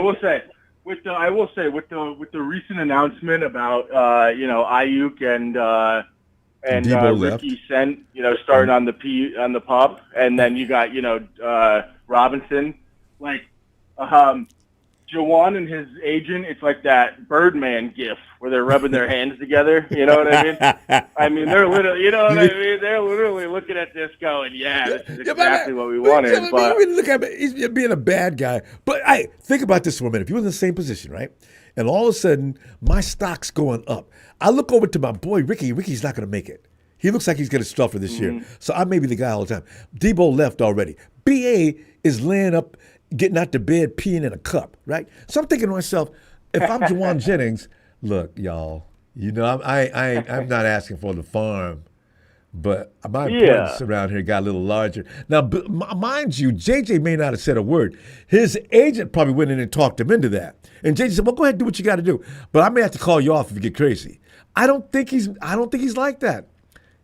with the recent announcement about you know Ayuk and Ricky Sent, you know, starting on the pup, and then you got, you know, Robinson, like Juwan and his agent, it's like that Birdman gif where they're rubbing their hands together. You know what I mean? I mean, they're literally, you know what I mean? They're literally looking at this going, this is exactly what we wanted. But look at him. He's being a bad guy. But think about this for a minute. If you were in the same position, right? And all of a sudden, my stock's going up. I look over to my boy, Ricky. Ricky's not going to make it. He looks like he's going to struggle for this year. So I may be the guy all the time. Debo left already. B.A. is laying up, getting out to bed, peeing in a cup, right? So I'm thinking to myself, if I'm Juwan Jennings, look, y'all, you know, I'm not asking for the farm, But my Yeah. importance around here got a little larger. Now, mind you, JJ may not have said a word. His agent probably went in and talked him into that. And JJ said, "Well, go ahead and do what you got to do. But I may have to call you off if you get crazy." I don't think he's like that.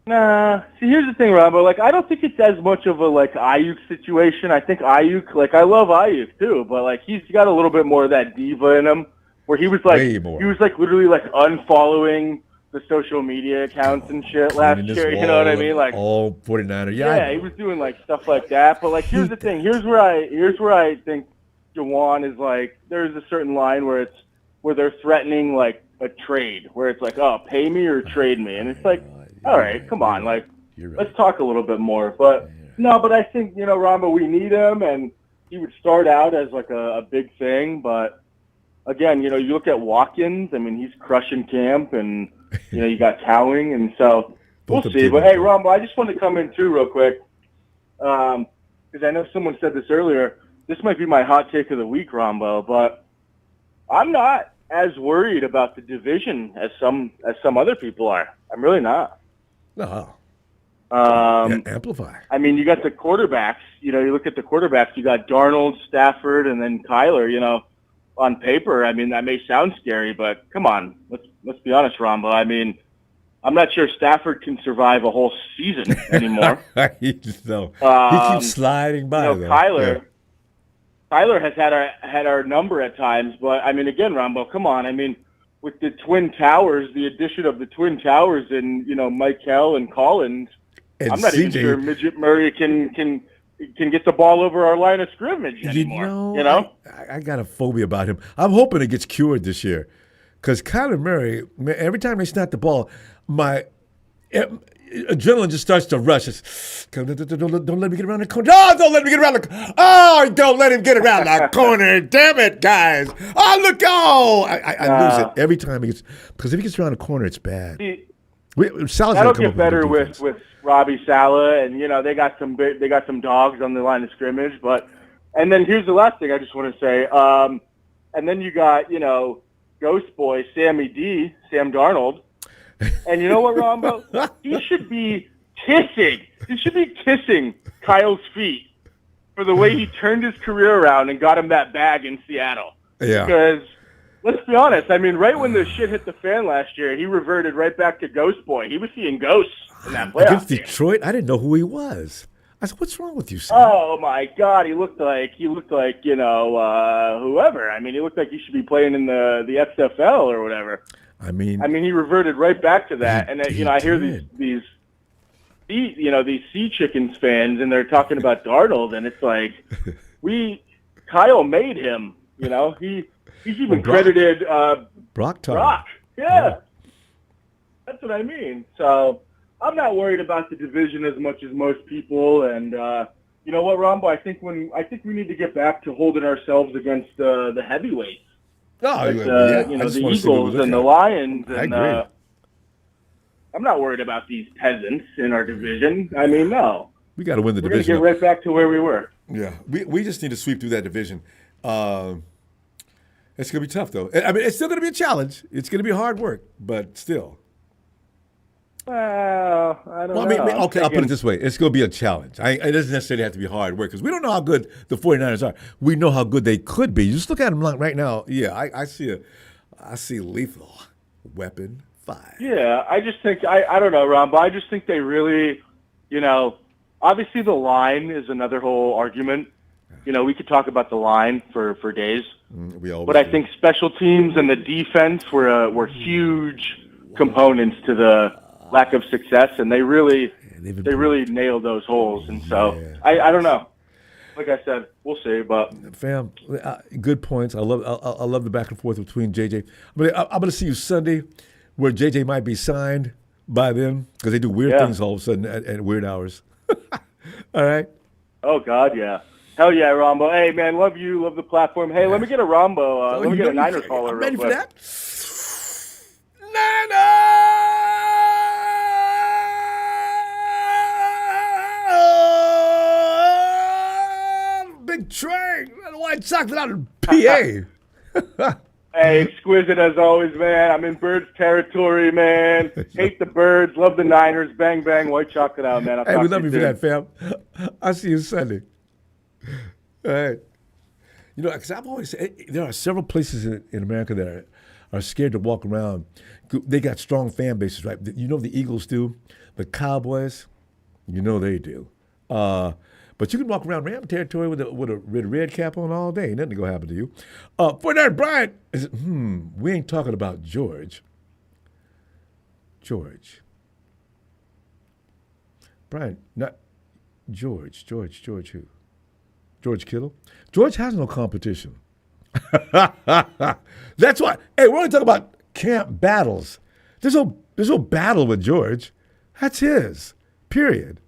Nah. See, here's the thing, Ronbo. Like, I don't think it's as much of a like Ayuk situation. I think Ayuk, like, I love Ayuk too, but like he's got a little bit more of that diva in him, where he was like, Way more. he was like literally like unfollowing the social media accounts and shit last Cleaning this year. You know what I wall mean? of Like, all 49er. yeah, he was doing like stuff like that. But like, here's the thing. Here's where I think Jawan is like. There's a certain line where they're threatening like a trade, where it's like, oh, pay me or trade me, and it's like, all right, come on, like, let's talk a little bit more. But no, but I think Ronbo, we need him, and he would start out as like a big thing, but again, you look at Watkins. I mean, he's crushing camp, and you got Cowing, and so we'll see. But hey, Ronbo, I just wanted to come in too real quick, because I know someone said this earlier. This might be my hot take of the week, Ronbo, but I'm not as worried about the division as some other people are. I'm really not. No. Amplify. I mean, you got the quarterbacks. You look at the quarterbacks. You got Darnold, Stafford, and then Kyler. On paper, I mean, that may sound scary, but come on, let's be honest, Ronbo. I mean, I'm not sure Stafford can survive a whole season anymore. He keeps sliding by. Kyler has had our number at times, but I mean, again, Ronbo, come on. I mean, with the Twin Towers, the addition of the Twin Towers and Michael and Collins, and I'm not even sure Midget Murray can get the ball over our line of scrimmage anymore. I got a phobia about him. I'm hoping it gets cured this year, because Kyler Murray, every time they snap the ball, my adrenaline just starts to rush. Don't let me get around the corner. Oh, don't let me get around the. Oh, don't let him get around the corner. Damn it, guys. Oh, look. Oh, I lose it every time he gets, because if he gets around the corner, it's bad. That'll get better with Robbie Saleh, and they got some dogs on the line of scrimmage. And then here's the last thing I just want to say. And then you got Ghost Boy Sam Darnold. And you know what, Ronbo? He should be kissing. He should be kissing Kyle's feet for the way he turned his career around and got him that bag in Seattle. Yeah. Because let's be honest. I mean, right when the shit hit the fan last year, he reverted right back to Ghost Boy. He was seing ghosts in that playoff against Detroit. I didn't know who he was. I said, "What's wrong with you, Sam?" Oh my God, he looked like whoever. I mean, he looked like he should be playing in the XFL or whatever. I mean, he reverted right back to that, and I hear these Sea Chickens fans, and they're talking about Darnold, and it's like, Kyle made him. He's even credited Brock. Yeah, that's what I mean. So I'm not worried about the division as much as most people, and you know what, Ronbo? I think we need to get back to holding ourselves against the heavyweights. The Eagles and the Lions. I agree. I'm not worried about these peasants in our division. I mean, no. We got to win the division. We're going to get right back to where we were. Yeah. We just need to sweep through that division. It's going to be tough, though. I mean, it's still going to be a challenge. It's going to be hard work, but still. Well, I don't know. I'll put it this way. It's going to be a challenge. It doesn't necessarily have to be hard work, because we don't know how good the 49ers are. We know how good they could be. You just look at them right now. Yeah, I see lethal weapon 5. Yeah, I just think, I don't know, Ron, but I just think they really, obviously the line is another whole argument. We could talk about the line for days. But I think special teams and the defense were huge components to the lack of success, and they really nailed those holes. And so I don't know. Like I said, we'll see. But fam, good points. I love the back and forth between JJ. I'm going to see you Sunday, where JJ might be signed by them, because they do weird things all of a sudden at weird hours. All right. Oh God, yeah. Hell yeah, Ronbo. Hey man, love you, love the platform. Hey, let me get a Ronbo. Let me get a Niner caller. I'm ready real quick. for that. Big train, white chocolate out of PA. Hey, Hey, exquisite as always, man. I'm in Birds territory, man. Hate the Birds, love the Niners. Bang, bang, white chocolate out, man. I'll Hey, talk we to love you for soon. that, fam. I'll see you Sunday. All right. You know, because I've always said there are several places in America that are scared to walk around. They got strong fan bases, right? You know the Eagles do, the Cowboys, you know they do. But you can walk around Ram territory with a red cap on all day. Nothing going to happen to you. For that, Brian, we ain't talking about George. George. Brian, not George. George who? George Kittle? George has no competition. That's why. Hey, we're only talking about camp battles. There's no battle with George. That's his. Period.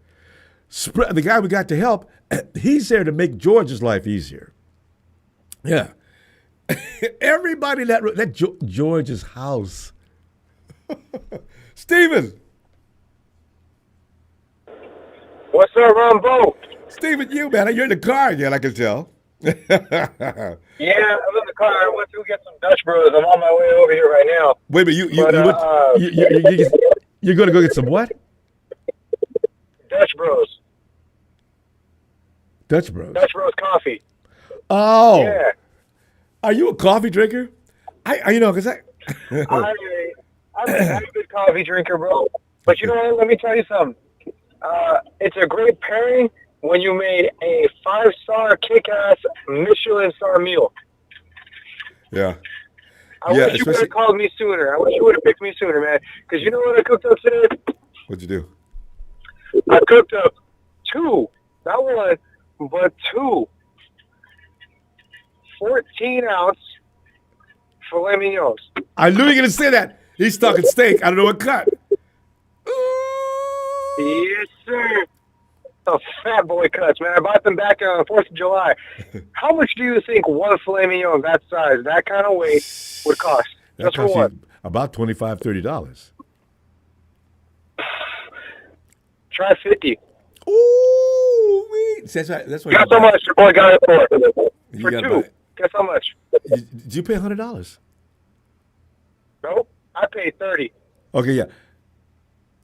The guy we got to help, he's there to make George's life easier. Yeah. Everybody that George's house. Steven. What's up, Ronbo? Steven, man, you're in the car again, I can tell. Yeah, I'm in the car. I went to get some Dutch Bros. I'm on my way over here right now. Wait a minute, you're going to go get some what? Dutch Bros. Dutch Bros. Dutch Bros coffee. Oh. Yeah. Are you a coffee drinker? Because I'm a good coffee drinker, bro. But you know what? Let me tell you something. It's a great pairing when you made a 5-star kick-ass Michelin star meal. Yeah. I wish you would have called me sooner. I wish you would have picked me sooner, man. Because you know what I cooked up today? What'd you do? I cooked up 2, not 1, but 2 14-ounce filet mignons. I knew you were going to say that. He's talking steak. I don't know what cut. Yes, sir. The fat boy cuts, man. I bought them back on the 4th of July. How much do you think one filet mignon that size, that kind of weight, would cost? That Just for costs one. you about $25, $30. Try 50. Ooh, that's right. That's what. Guess how much your boy got it for? For gotta 2. buy- Guess how much? Did you pay $100? Nope. I paid 30 Okay, yeah.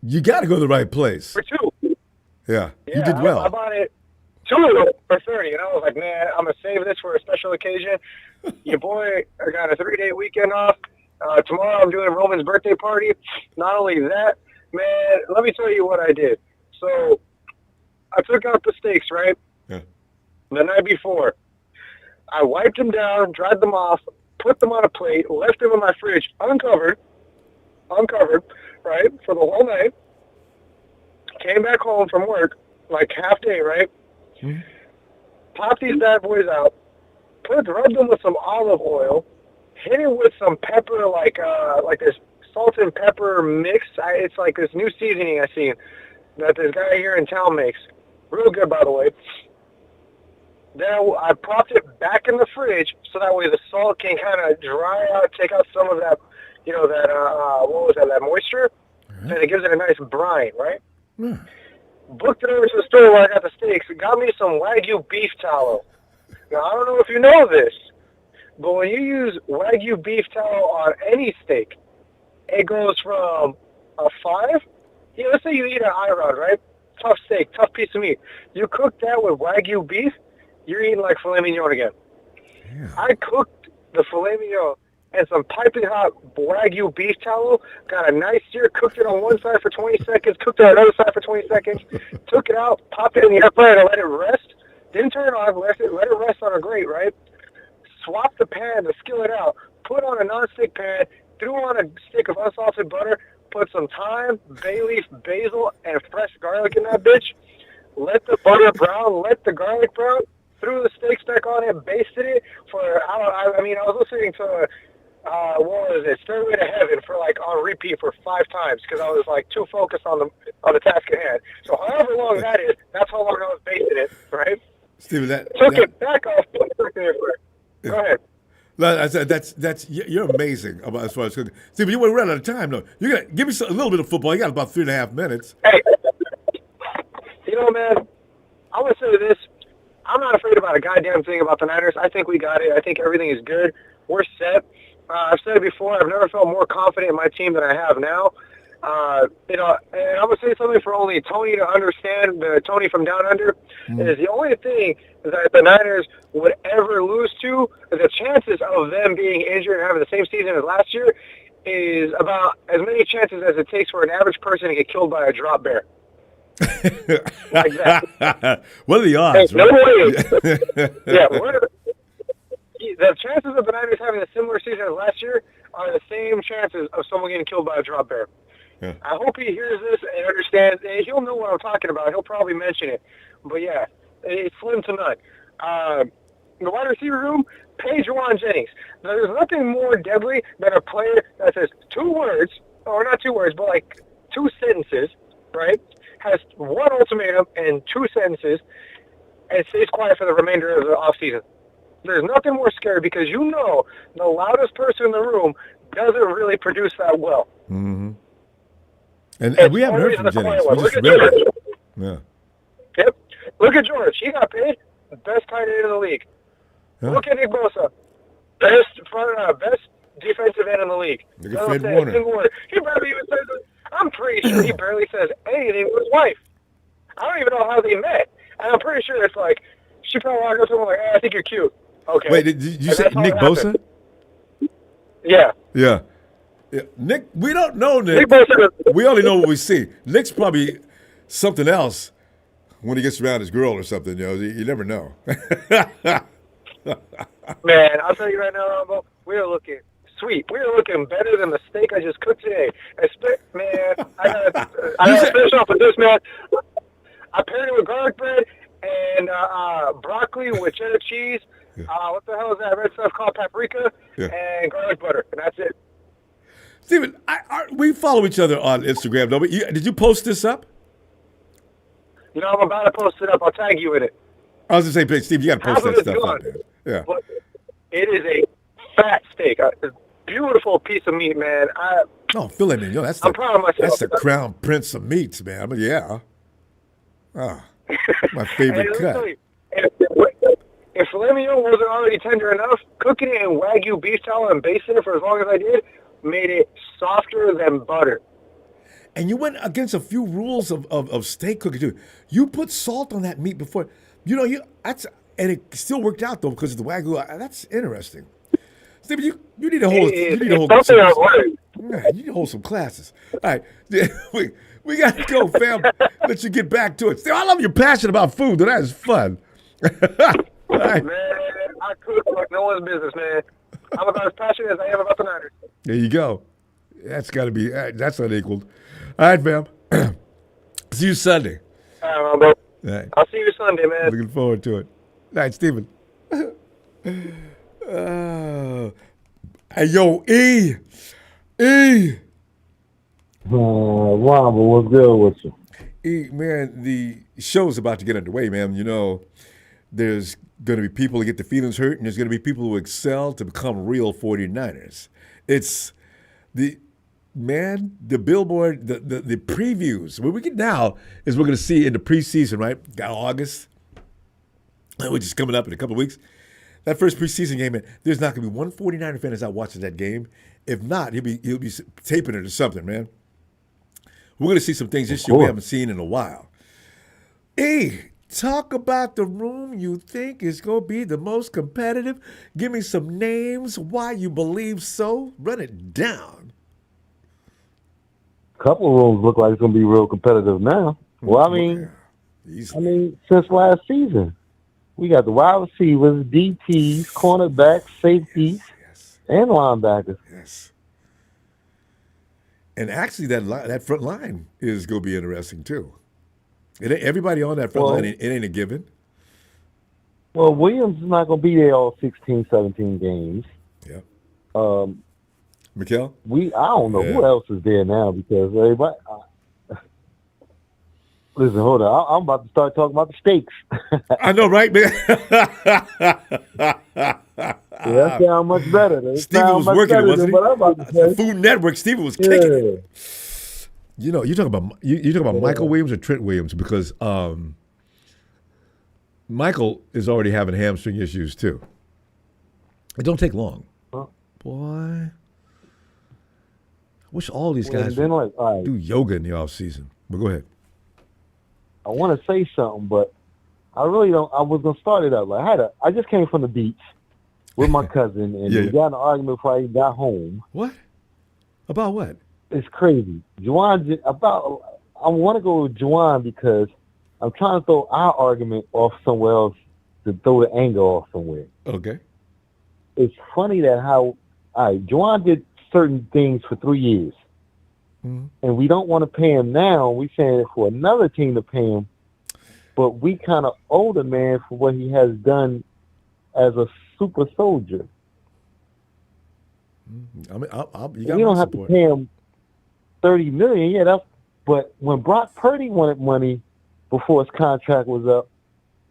You got to go to the right place. for 2. Yeah, you Yeah, did well. I bought it 2 of them for 30, and I was like, man, I'm gonna save this for a special occasion. Your boy, I got a 3-day weekend off. Tomorrow I'm doing Roman's birthday party. Not only that, man, let me tell you what I did. So I took out the steaks, right? Yeah. The night before. I wiped them down, dried them off, put them on a plate, left them in my fridge uncovered, right, for the whole night. Came back home from work, like half day, right? Mm-hmm. Pop these bad boys out, rub them with some olive oil, hit it with some pepper, like this salt and pepper mix. It's like this new seasoning I seen that this guy here in town makes. Real good, by the way. Then I popped it back in the fridge so that way the salt can kind of dry out, take out some of that, that moisture, and it gives it a nice brine, right? Yeah. Booked it over to the store where I got the steaks. Got me some Wagyu beef tallow. Now, I don't know if you know this, but when you use Wagyu beef tallow on any steak, it goes from a 5. Let's say you eat an eye-rod, right? Tough steak, tough piece of meat. You cook that with Wagyu beef, you're eating like filet mignon again. Yeah. I cooked the filet mignon and some piping hot Wagyu beef tallow, got a nice sear, cooked it on one side for 20 seconds, cooked it on the other side for 20 seconds, took it out, popped it in the air fryer and let it rest, didn't turn it off, let it rest on a grate, right? Swapped the pan, the skillet out, put on a non-stick pan, threw on a stick of unsalted butter, put some thyme, bay leaf, basil, and fresh garlic in that bitch, let the butter brown, let the garlic brown, threw the steaks back on it, basted it for, I was listening to, what was it, Stairway to Heaven for like on repeat for 5 times because I was like too focused on the task at hand. So however long that is, that's how long I was basting it, right? Steven, Took it back off, put it back in the fridge. Go ahead. I said you're amazing about as far as cooking. Steven, you went right out of time though. You're gonna give me a little bit of football. You got about 3.5 minutes. Hey, man, I'm gonna say this. I'm not afraid about a goddamn thing about the Niners. I think we got it. I think everything is good. We're set. I've said it before. I've never felt more confident in my team than I have now. And I'm gonna say something for only Tony to understand. Tony from Down Under is the only thing that the Niners would ever lose to. The chances of them being injured and having the same season as last year is about as many chances as it takes for an average person to get killed by a drop bear. Like that. What are the odds? Hey, no way. Yeah, the chances of the Niners having a similar season as last year are the same chances of someone getting killed by a drop bear. Yeah. I hope he hears this and understands. And he'll know what I'm talking about. He'll probably mention it. But yeah, it's slim to none. The wide receiver room, pay Juwan Jennings. Now, there's nothing more deadly than a player that says 2 words, or not 2 words, but like 2 sentences, right? Has 1 ultimatum and 2 sentences, and stays quiet for the remainder of the offseason. There's nothing more scary because you know the loudest person in the room doesn't really produce that well. Mm-hmm. And we haven't heard from Jennings. We just read it. Yeah. Yep. Look at George. He got paid the best tight end in the league. Huh? Look at Nick Bosa. Best defensive end in the league. Look at Fred Warner. He barely even says, I'm pretty sure he barely says anything with his wife. I don't even know how they met. And I'm pretty sure it's like, she probably walked up to him like, hey, I think you're cute. Okay. Wait, did you say Nick Bosa? Yeah. Yeah. Yeah. Nick, we don't know Nick. Nick Bosa. We only know what we see. Nick's probably something else when he gets around his girl or something. You know, you never know. Man, I'll tell you right now, Ronbo, we are looking sweet. We are looking better than the steak I just cooked today. Man, I gotta finish off with this, man. I paired it with garlic bread and broccoli with cheddar cheese. Yeah. What the hell is that red stuff called? Paprika and garlic butter, and that's it. Steven, we follow each other on Instagram, don't we? Did you post this up? You know, I'm about to post it up. I'll tag you in it. I was going to say, Steve, you got to post that stuff up, man. Yeah. But it is a fat steak. A beautiful piece of meat, man. Filet mignon. I'm proud of myself. That's the crown prince of meats, man. I mean, yeah. My favorite cut. If filet mignon wasn't already tender enough, cooking it in Wagyu beef tallow and basting it for as long as I did made it softer than butter. And you went against a few rules of steak cooking, too. You put salt on that meat before. You know, and it still worked out, though, because of the Wagyu. That's interesting. Steve, you need to hold some classes. All right. We got to go, fam. Let you get back to it. Steve, I love your passion about food. That is fun. Right. Man, I cook like no one's business, man. I'm about as passionate as I am about the Niners. There you go. That's got to be, that's unequaled. All right, fam. See you Sunday. All right, Ronbo. All right. I'll see you Sunday, man. Looking forward to it. All right, Steven. Hey, yo, E. Ronbo, what's good with you? E, man, the show's about to get underway, man. You know, there's going to be people who get their feelings hurt, and there's going to be people who excel to become real 49ers. It's the billboard, the previews. What we get now is we're going to see in the preseason, right? Got August, which is coming up in a couple of weeks. That first preseason game, man, there's not going to be one 49er fan that's out watching that game. If not, he'll be taping it or something, man. We're going to see some things this year we haven't seen in a while. Hey, talk about the room you think is going to be the most competitive. Give me some names, why you believe so. Run it down. A couple of rooms look like it's going to be real competitive now. Well, I mean, since last season, we got the wide receivers, DTs, cornerbacks, safeties, and linebackers. Yes. And actually, that front line is going to be interesting, too. Everybody on that front line, it ain't a given. Well, Williams is not going to be there all 16, 17 games. Yeah. I Mikkel? don't know who else is there now because everybody. Listen, hold on. I'm about to start talking about the steaks. I know, right, man? That sounds much better. Steven was working it, wasn't he? The Food Network, Steven was kicking it. You know, you talk about Michael Williams or Trent Williams because Michael is already having hamstring issues too. It don't take long. Boy. I wish all these guys then, would do yoga in the off season. But go ahead. I want to say something, but I really don't. I was gonna start it up. I just came from the beach with my cousin, and we got in an argument before I even got home. What? About what? It's crazy. I want to go with Juwan because I'm trying to throw our argument off somewhere else to throw the anger off somewhere. Okay. It's funny that Juwan did certain things for 3 years. Mm-hmm. And we don't want to pay him now. We're saying for another team to pay him, but we kind of owe the man for what he has done as a super soldier. I mean, we don't have to pay him $30 million. But when Brock Purdy wanted money before his contract was up,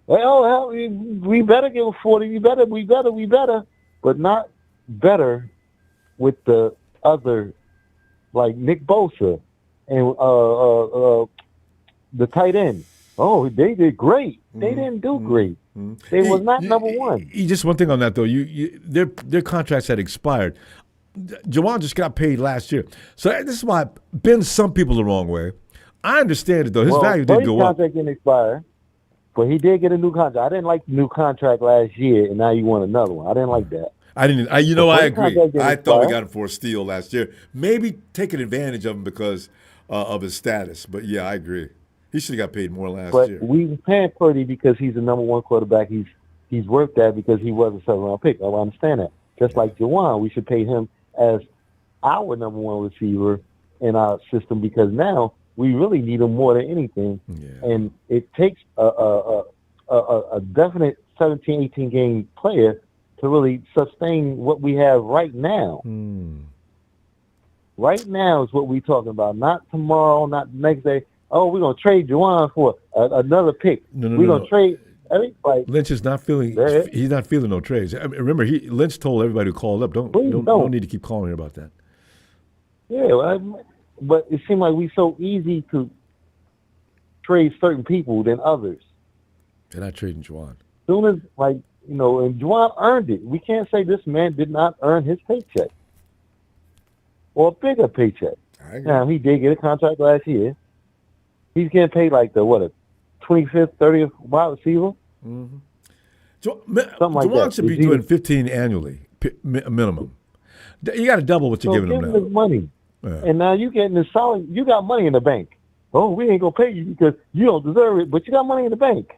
we better give him 40. We better, but not better with the other, like Nick Bosa and the tight end. Oh, they did great. They didn't do great. They was not number one. Just one thing on that though. Their contracts had expired. Juwan just got paid last year, so this is why it bends some people the wrong way. I understand it though. His value did go up. His contract didn't expire, but he did get a new contract. I didn't like the new contract last year, and now you want another one. I didn't like that. I agree. I thought we got him for a steal last year. Maybe taking advantage of him because of his status. But yeah, I agree. He should have got paid more last year. But we were paying Purdy because he's the number one quarterback. He's worth that because he was a 7th-round pick. I understand that. Just like Juwan, we should pay him as our number one receiver in our system because now we really need him more than anything. Yeah. And it takes a definite 17, 18 game player to really sustain what we have right now. Right now is what we're talking about. Not tomorrow, not the next day. Oh, we're going to trade Juwan for another pick. We're going to trade. Lynch is not feeling. He's not feeling no trades. I mean, remember, Lynch told everybody who called up, don't need to keep calling about that. Yeah, but it seemed like we so easy to trade certain people than others. They're not trading Juwan. Soon as and Juwan earned it. We can't say this man did not earn his paycheck or a bigger paycheck. Now he did get a contract last year. He's getting paid like the 25th, 30th wide receiver. Mm-hmm. Juwan should be doing 15 annually, minimum. You got to double what you're giving him now. His money. Yeah. And now you're getting this solid. You got money in the bank. Oh, we ain't going to pay you because you don't deserve it, but you got money in the bank.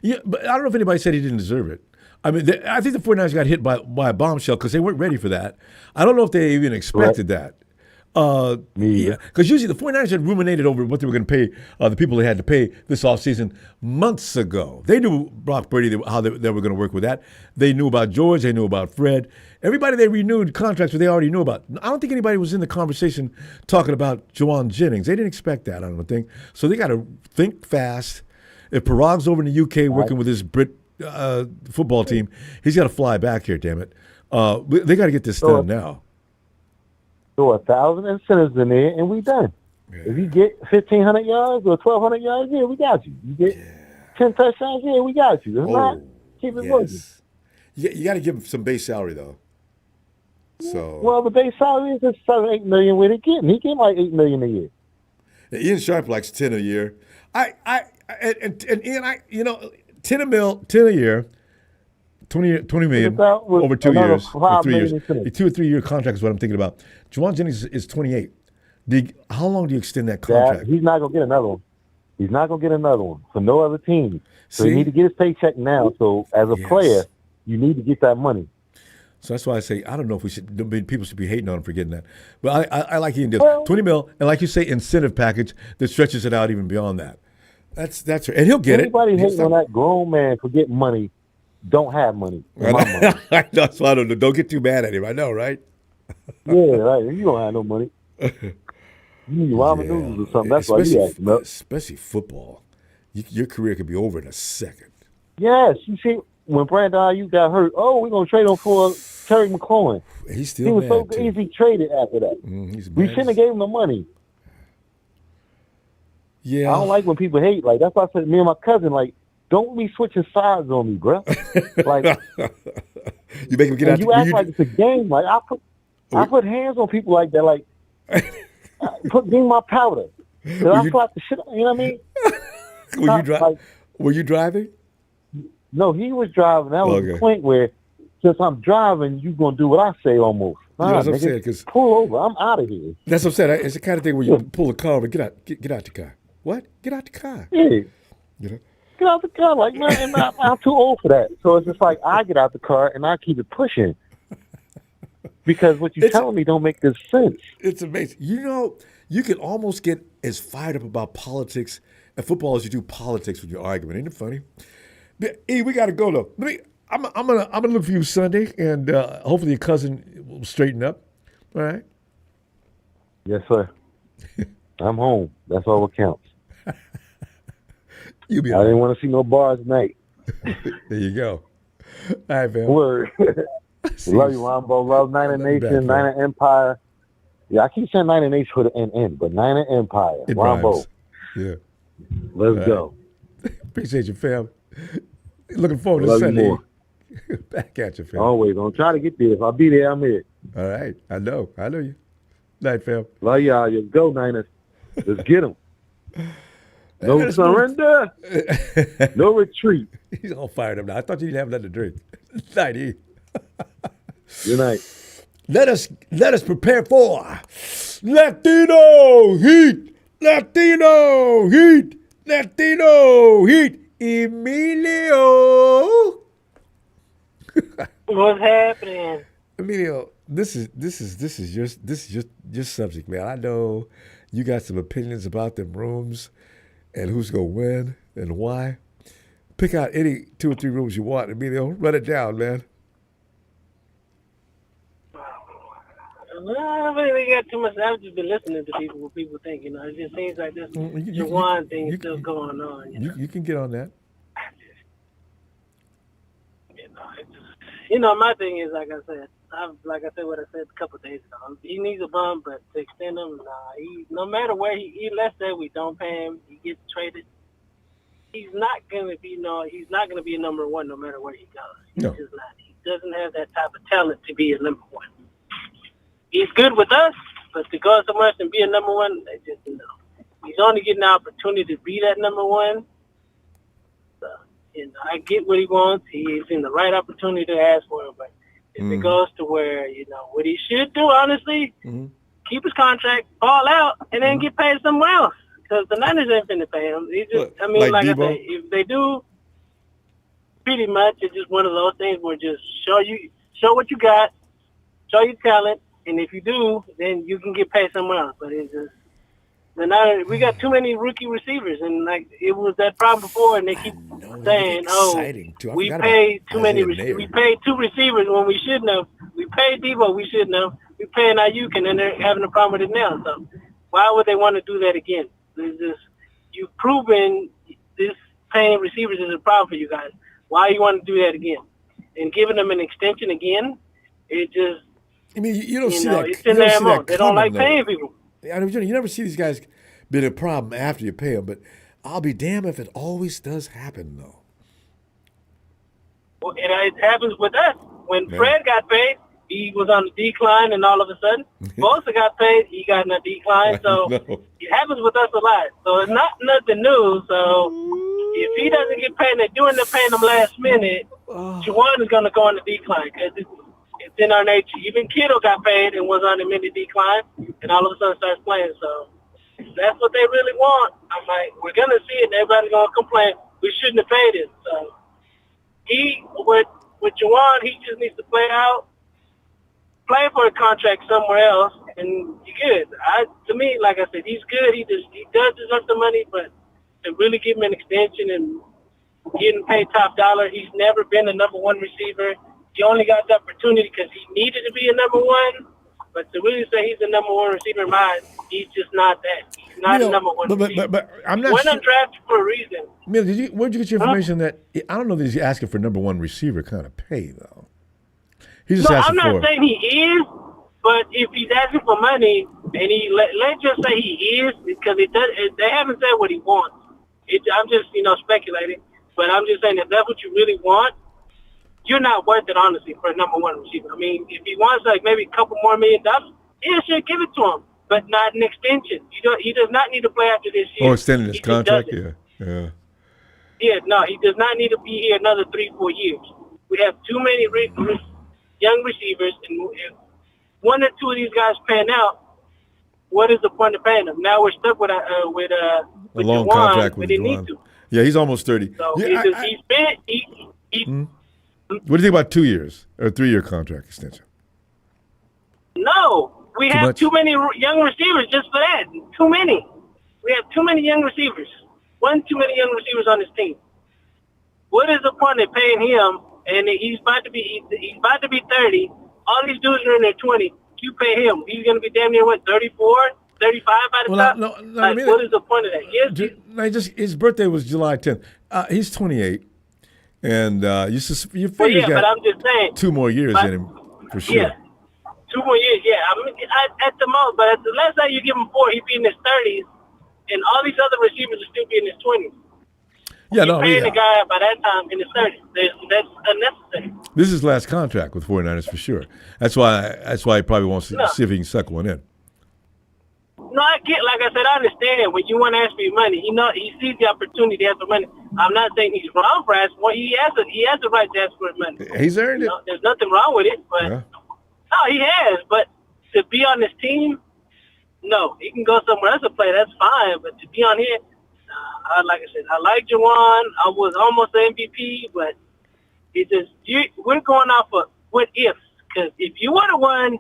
Yeah, but I don't know if anybody said he didn't deserve it. I mean, I think the 49ers got hit by a bombshell because they weren't ready for that. I don't know if they even expected that. Because usually the 49ers had ruminated over what they were going to pay the people they had to pay this offseason months ago. They knew Brock Purdy, how they were going to work with that. They knew about George. They knew about Fred. Everybody they renewed contracts with, they already knew about. I don't think anybody was in the conversation talking about Juwan Jennings. They didn't expect that, I don't think. So they got to think fast. If Parag's over in the UK working with his Brit football team, he's got to fly back here, damn it. They got to get this done now. Throw 1,000 incentives in there, and we done. Yeah. If you get 1,500 yards or 1,200 yards, yeah, we got you. You get 10 touchdowns, yeah, we got you. If not, keep it working. You got to give him some base salary, though. So the base salary is just $7-8 million. Where he getting? He getting like $8 million a year. Yeah, Ian Sharp likes 10 a year. And Ian, 10 a year. 20 million over 2 years, or 3 years. A 2 or 3 year contract is what I'm thinking about. Juwan Jennings is 28. How long do you extend that contract? He's not going to get another one. He's not going to get another one for no other team. So you need to get his paycheck now. So as a player, you need to get that money. So that's why I say I don't know if people should be hating on him for getting that. But I like Ian deal. 20 mil, and like you say, incentive package that stretches it out even beyond that. That's right. And he'll get Anybody hating on that grown man for getting money don't have money. I know, so I don't know. Don't get too mad at him. I know, right? Yeah, right. You don't have no money. You need ramen noodles or something. That's why you acting up. Especially football. Your career could be over in a second. Yes. You see, when Brandon Ayuk got hurt, we're going to trade him for Terry McLaurin. He was so easy traded after that. We shouldn't have gave him the money. Yeah. I don't like when people hate. Like, that's why I said me and my cousin, don't be switching sides on me, bro. You make him get out. You act like it's a game. I put hands on people like that. Like, give me my powder. I slap the shit. You know what I mean? Were you driving? No, he was driving. That was the point where, since I'm driving, you gonna do what I say almost. That's what I'm saying. Cause pull over. I'm out of here. That's what I'm saying. It's the kind of thing where you pull the car over. Get out the car. What? Get out the car. Yeah. You know? Get out the car. Like, man, I'm too old for that. So it's just like I get out the car and I keep it pushing. Because what you're telling me don't make good sense. It's amazing. You know, you can almost get as fired up about politics and football as you do politics with your argument. Ain't it funny? E, we got to go though. I'm gonna look for you Sunday, and hopefully your cousin will straighten up. All right. Yes, sir. I'm home. That's all that counts. I didn't want to see no bars tonight. There you go. All right, man. Word. Love you, Ronbo. Love Niner Nation, Niner Empire. Yeah, I keep saying Niner Nation with an N, but Niner Empire. It Ronbo. rhymes. Yeah. Let's go. Appreciate you, fam. Looking forward to Sunday. Back at you, fam. Always. I'm trying to get there. If I'll be there, I'm here. All right. I know you. Night, fam. Love y'all. You go, Niners. Let's get them. No surrender. No retreat. He's all fired up now. I thought you didn't have nothing to drink. Night, E. Good night. Let us prepare for Latino Heat. Latino Heat. Latino Heat. Emilio. What's happening? Emilio, this is your subject, man. I know you got some opinions about them rooms and who's gonna win and why. Pick out any 2 or 3 rooms you want, Emilio. Run it down, man. I don't really got too much. I've just been listening to people, what people think. You know, it just seems like this Jawan thing is still going on. You can get on that. My thing is, like I said what I said a couple of days ago. He needs a bum, but to extend him, no matter where let's say we don't pay him, he gets traded. He's not gonna be He's not gonna be a number one, no matter where he goes. He's just not. He doesn't have that type of talent to be a number one. He's good with us, but to go somewhere else and be a number one, they just he's only getting the opportunity to be that number one. So, I get what he wants. He's in the right opportunity to ask for it, but if it goes to where, what he should do, honestly, keep his contract, ball out, and then get paid somewhere else. Because the Niners ain't finna pay him. He just, like I say, if they do, pretty much, it's just one of those things where just show what you got, show your talent, and if you do, then you can get paid somewhere else. But it's just, we got too many rookie receivers, and it was that problem before, and they keep saying, we paid too many receivers. We paid 2 receivers when we shouldn't have. We paid Devo, we shouldn't have. We paid Ayuk, and then they're having a problem with it now. So why would they want to do that again? It's just, you've proven this paying receivers is a problem for you guys. Why you want to do that again? And giving them an extension again, it just, you don't see that. It's in their amount. They don't like paying people. I mean, you never see these guys being a problem after you pay them, but I'll be damned if it always does happen, though. Well, it happens with us. When Fred got paid, he was on the decline, and all of a sudden, Bosa got paid, he got in a decline. So it happens with us a lot. So it's not nothing new. So if he doesn't get paid, they're paying him last minute, Juwan is going to go on the decline because it's in our nature. Even Kittle got paid and was on a mini decline, and all of a sudden starts playing. So if that's what they really want, I'm like, we're going to see it, and everybody's going to complain. We shouldn't have paid it. So with Juwan, he just needs to play for a contract somewhere else, and you're good. To me, like I said, he's good. He does deserve the money, but to really give him an extension and getting paid top dollar, he's never been a number one receiver. He only got the opportunity because he needed to be a number one. But to really say he's a number one receiver in mine, he's just not that. He's not a number one receiver. But I'm not sure. Undrafted for a reason. Where'd you get your information that I don't know that he's asking for number one receiver kind of pay though? He's just asking I'm not saying he is, but if he's asking for money and let's just say he is, because they haven't said what he wants. I'm just speculating, but I'm just saying if that's what you really want, you're not worth it, honestly, for a number one receiver. I mean, if he wants like maybe a couple more $1 million, yeah, sure, give it to him, but not an extension. He does not need to play after this year. Oh, extending his He just contract? doesn't. Yeah. Yeah, no, he does not need to be here another 3-4 years. We have too many young receivers, and if one or two of these guys pan out, what is the point of paying them? Now we're stuck with A long Juwan, contract with we didn't Juwan. need to. Yeah, he's almost 30. So Yeah, he's been. what do you think about 2 years or 3-year contract extension? No, we Too have much? too many young receivers just for that. Too many. We have too many young receivers. One too many young receivers on this team. What is the point of paying him? And he's about to be 30. All these dudes are in their 20s. You pay him, he's going to be damn near what, 34, 35 by the time. What is the point of that? Yes, His birthday was July 10th. He's 28, and you figure well, he's yeah, but got I'm just saying 2 more years in him for sure. Yeah, 2 more years. Yeah, I mean, at the most, but at the last time you give him 4, he'd be in his 30s, and all these other receivers will still be in his 20s. Yeah, You're paying the guy by that time in his 30s. That's unnecessary. This is his last contract with 49ers for sure. That's why he probably wants to see if he can suck one in. No, I get. Like I said, I understand when you want to ask for your money. He sees the opportunity to ask for money. I'm not saying he's wrong for asking. Well, he has the right to ask for money. He's earned it. There's nothing wrong with it, but Yeah. no, he has. But to be on this team, no, he can go somewhere else to play. That's fine. But to be on here, like I said, I like Juwan. I was almost the MVP, but we're going off of what ifs. Because if you would have won,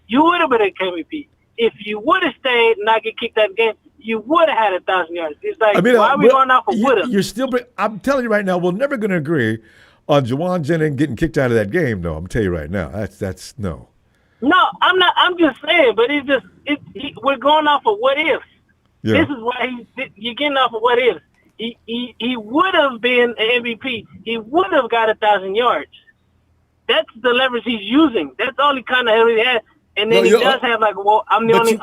you would have been a MVP. If you would have stayed and not get kicked out of the game, you would have had 1,000 yards. It's like, why are we going off of would have? You're still. I'm telling you right now, we're never going to agree on Juwan Jennings getting kicked out of that game. No, I'm telling you right now, that's no. No, I'm not. I'm just saying, but we're going off of what ifs. Yeah. This is why you're getting off of what ifs. He would have been an MVP. He would have got 1,000 yards. That's the leverage he's using. That's all he kind of really has. And then he does have like, well, I'm only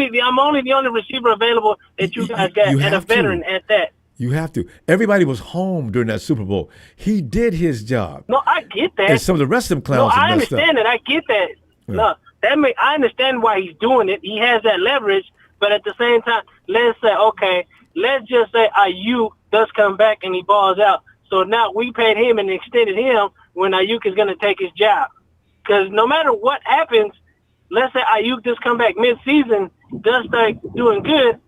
the only receiver available that you guys got, and a veteran at that. You have to. Everybody was home during that Super Bowl. He did his job. No, I get that. And some of the rest of them clowns. No, I understand that. I get that. Yeah. No, I understand why he's doing it. He has that leverage, but at the same time, let's just say Ayuk does come back and he balls out. So now we paid him and extended him when Ayuk is going to take his job. Because no matter what happens, let's say Ayuk just come back mid-season, does start doing good,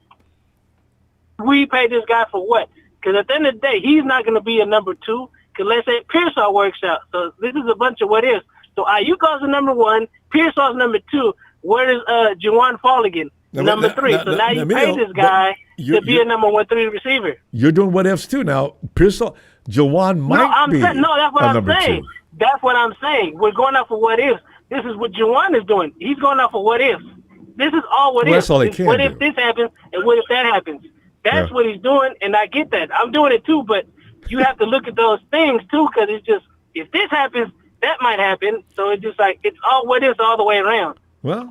we pay this guy for what? Because at the end of the day, he's not going to be a number 2. Because let's say Pearsall works out. So this is a bunch of what ifs. So Ayuk goes to number 1, Pearsall's number 2. Where does Juwan fall again? Number 3. So now you pay this guy to be a number 1, 3 receiver. You're doing what ifs too now. Pearsall, Juwan might be. That's what I'm saying. 2. That's what I'm saying. We're going off of what ifs. This is what Juwan is doing. He's going off of what ifs. This is all what ifs. That's all he can What do. if this happens and what if that happens? That's what he's doing, and I get that. I'm doing it too, but you have to look at those things too, because it's just, if this happens, that might happen. So it's just like, it's all what ifs all the way around. Well,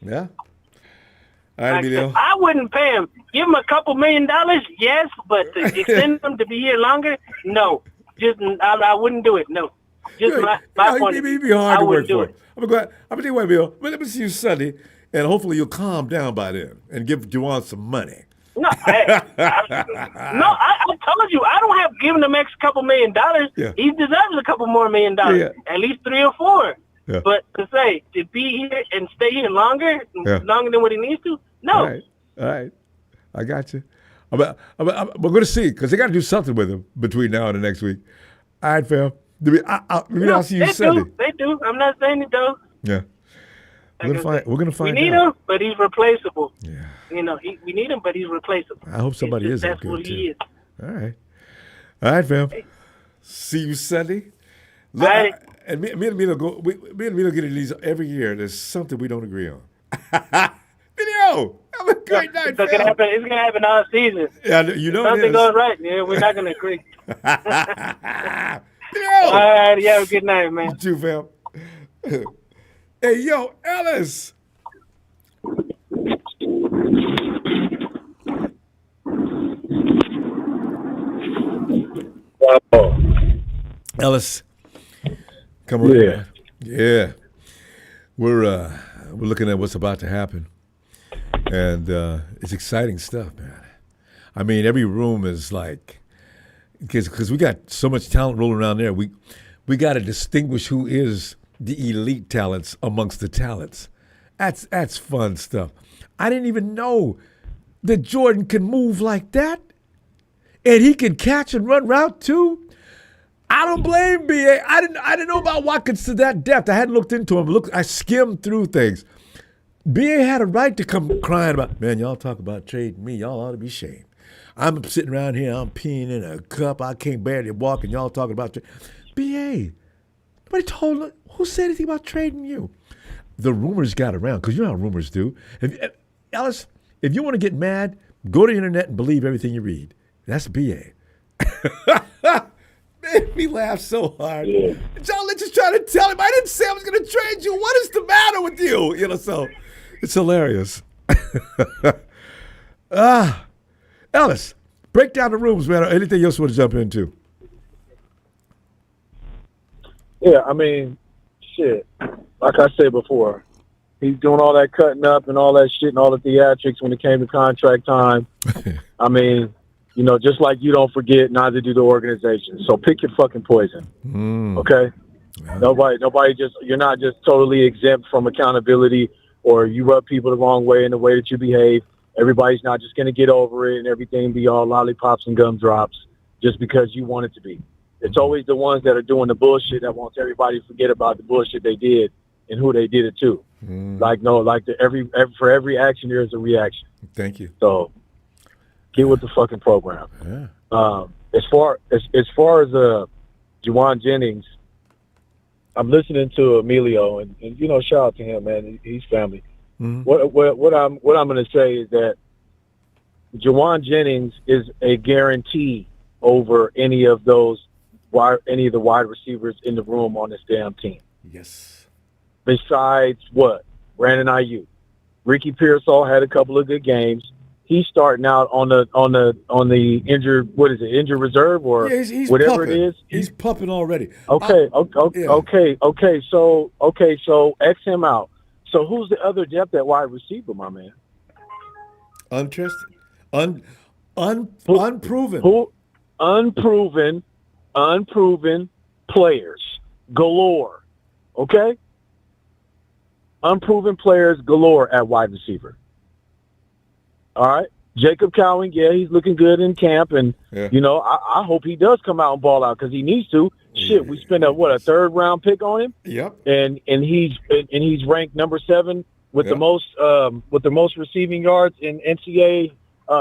yeah. All right, Emilio. I wouldn't pay him. Give him a couple $1 million, yes, but to extend him to be here longer, no. Just I wouldn't do it. No. Just my point. It'd be hard to work for. It. I'm gonna tell you what, Bill. Let me see you Sunday, and hopefully you'll calm down by then and give Juwan some money. No, I told you I don't have given him extra couple $1 million. Yeah. He deserves a couple more $1 million, at least 3 or 4. Yeah. But to be here and stay here longer than what he needs to, no. All right. I got you. We're going to see, because they got to do something with him between now and the next week. All right, fam. I'll see you Sunday. They do. I'm not saying it though. Yeah. We're going to find out. We need him, but he's replaceable. Yeah. We need him, but he's replaceable. I hope somebody is That's good what too. he is. All right, fam. Hey. See you Sunday. All right. And me and Milo get at these every year. There's something we don't agree on. Video. Have a great night, It's gonna happen all season. Yeah, you know. Something goes right. Yeah, we're not gonna agree. Video. All right. You have a good night, man. You too, fam. Hey, yo, Ellis. Ellis. Come on, in, man. Yeah, we're looking at what's about to happen, and it's exciting stuff, man. I mean, every room is like, because we got so much talent rolling around there. We got to distinguish who is the elite talents amongst the talents. That's fun stuff. I didn't even know that Jordan can move like that, and he can catch and run route too. I don't blame BA. I didn't know about Watkins to that depth. I hadn't looked into him. I skimmed through things. BA had a right to come crying about, man, y'all talk about trading me. Y'all ought to be ashamed. I'm sitting around here, I'm peeing in a cup. I can't barely walk, and y'all talking about BA. Nobody told, who said anything about trading you? The rumors got around, because you know how rumors do. Alice, if you want to get mad, go to the internet and believe everything you read. That's BA. Made me laugh so hard. Yeah. John Lynch is trying to tell him, I didn't say I was going to trade you. What is the matter with you? So it's hilarious. Ellis, break down the rooms, man. Anything else you want to jump into? Yeah, I mean, shit. Like I said before, he's doing all that cutting up and all that shit and all the theatrics when it came to contract time. I mean, just like you don't forget, neither do the organization. So pick your fucking poison, okay? Yeah. Nobody you're not just totally exempt from accountability, or you rub people the wrong way in the way that you behave. Everybody's not just going to get over it and everything be all lollipops and gumdrops just because you want it to be. It's always the ones that are doing the bullshit that wants everybody to forget about the bullshit they did and who they did it to. For every action, there's a reaction. Thank you. So get with the fucking program. Yeah. As far as Juwan Jennings, I'm listening to Emilio, and shout out to him, man. He's family. Mm-hmm. What I'm going to say is that Juwan Jennings is a guarantee over any of the wide receivers in the room on this damn team. Yes. Besides what? Brandon Ayuk. Ricky Pearsall had a couple of good games. He's starting out on the injured, injured reserve or he's whatever pumping. It is. He's pumping already. Okay. Yeah. So X him out. So who's the other depth at wide receiver, my man? Untrusted, unproven. Who? Unproven players galore. Okay. Unproven players galore at wide receiver. All right. Jacob Cowing, he's looking good in camp, and I hope he does come out and ball out because he needs to. Shit, we spent a third round pick on him. Yep. And he's ranked number 7 with the most receiving yards in NCAA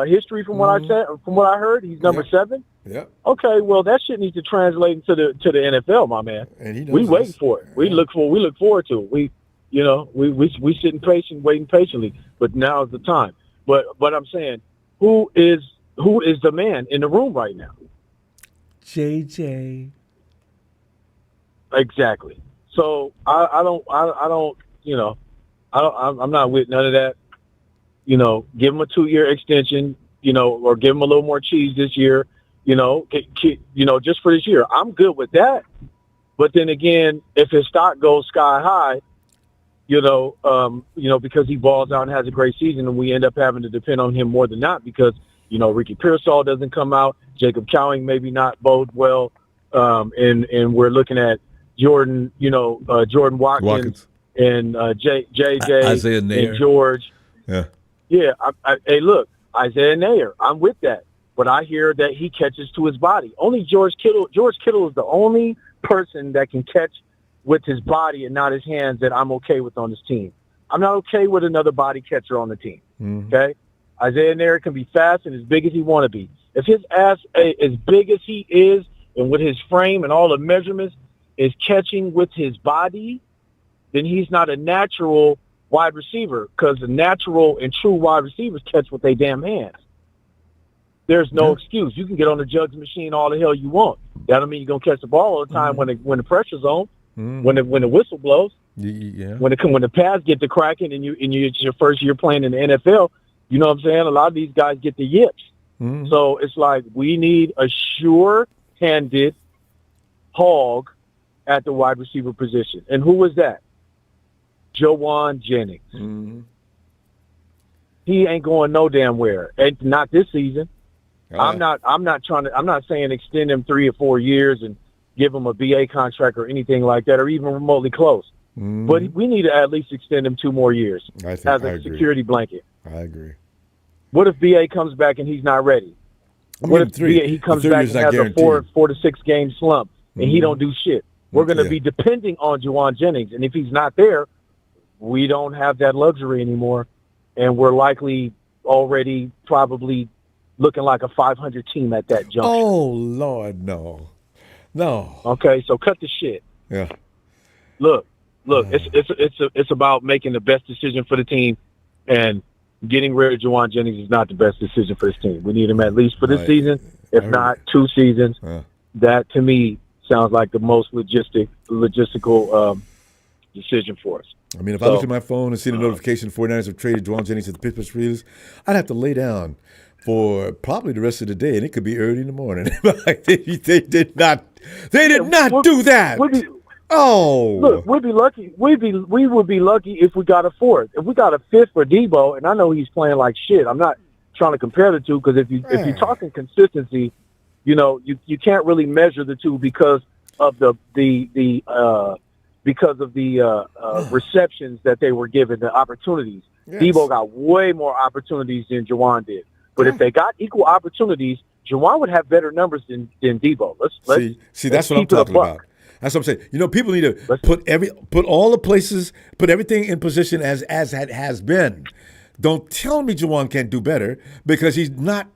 history from what I heard. He's number 7. Yep. Okay, well that shit needs to translate into the NFL, my man. And he knows we waiting for it. We look forward to it. We sitting waiting patiently, but now is the time. But I'm saying, who is the man in the room right now? JJ. Exactly. So I'm not with none of that. Give him a 2-year extension. Or give him a little more cheese this year. Just for this year. I'm good with that. But then again, if his stock goes sky high, because he balls out and has a great season, and we end up having to depend on him more than not because, Ricky Pearsall doesn't come out, Jacob Cowing maybe not bode well, and we're looking at Jordan Watkins. And JJ Isaiah Nair. and George. Yeah. Yeah. Hey, look, Isaiah Nair, I'm with that. But I hear that he catches to his body. Only George Kittle is the only person that can catch with his body and not his hands that I'm okay with on this team. I'm not okay with another body catcher on the team. Mm-hmm. Okay? Isaiah Nair can be fast and as big as he want to be. If his ass, as big as he is, and with his frame and all the measurements, is catching with his body, then he's not a natural wide receiver because the natural and true wide receivers catch with their damn hands. There's no excuse. You can get on the jugs machine all the hell you want. That don't mean you're going to catch the ball all the time when the pressure's on. Mm-hmm. When the whistle blows, when the pads get to cracking and it's your first year playing in the NFL, you know what I'm saying? A lot of these guys get the yips. Mm-hmm. So it's like we need a sure-handed hog at the wide receiver position. And who was that? Jawan Jennings. Mm-hmm. He ain't going no damn where. And not this season. I'm not saying extend him 3 or 4 years and give him a BA contract or anything like that, or even remotely close. Mm-hmm. But we need to at least extend him 2 more years as a security blanket. I agree. What if BA comes back and he's not ready? What if he comes back and has a 4 to 6 game slump and he don't do shit? We're going to be depending on Jawan Jennings, and if he's not there, we don't have that luxury anymore, and we're likely already probably looking like a 500 team at that juncture. Oh Lord, no. Okay, so cut the shit. Yeah. Look. It's about making the best decision for the team, and getting rid of Jawan Jennings is not the best decision for this team. We need him at least for this season, if not 2 seasons. That to me sounds like the most logistical decision for us. I mean, if I look at my phone and see the notification 49ers have traded Jawan Jennings to the Pittsburgh Steelers, I'd have to lay down for probably the rest of the day, and it could be early in the morning. they did not do that. Look, we'd be lucky. We would be lucky if we got a 4th. If we got a 5th for Debo, and I know he's playing like shit. I'm not trying to compare the two, because if you're talking consistency, you can't really measure the two because of the receptions that they were given, the opportunities. Yes. Debo got way more opportunities than Jawan did. But if they got equal opportunities, Jawan would have better numbers than Debo. Let's see. That's what I'm talking about. That's what I'm saying. People need to put everything in position as it has been. Don't tell me Jawan can't do better, because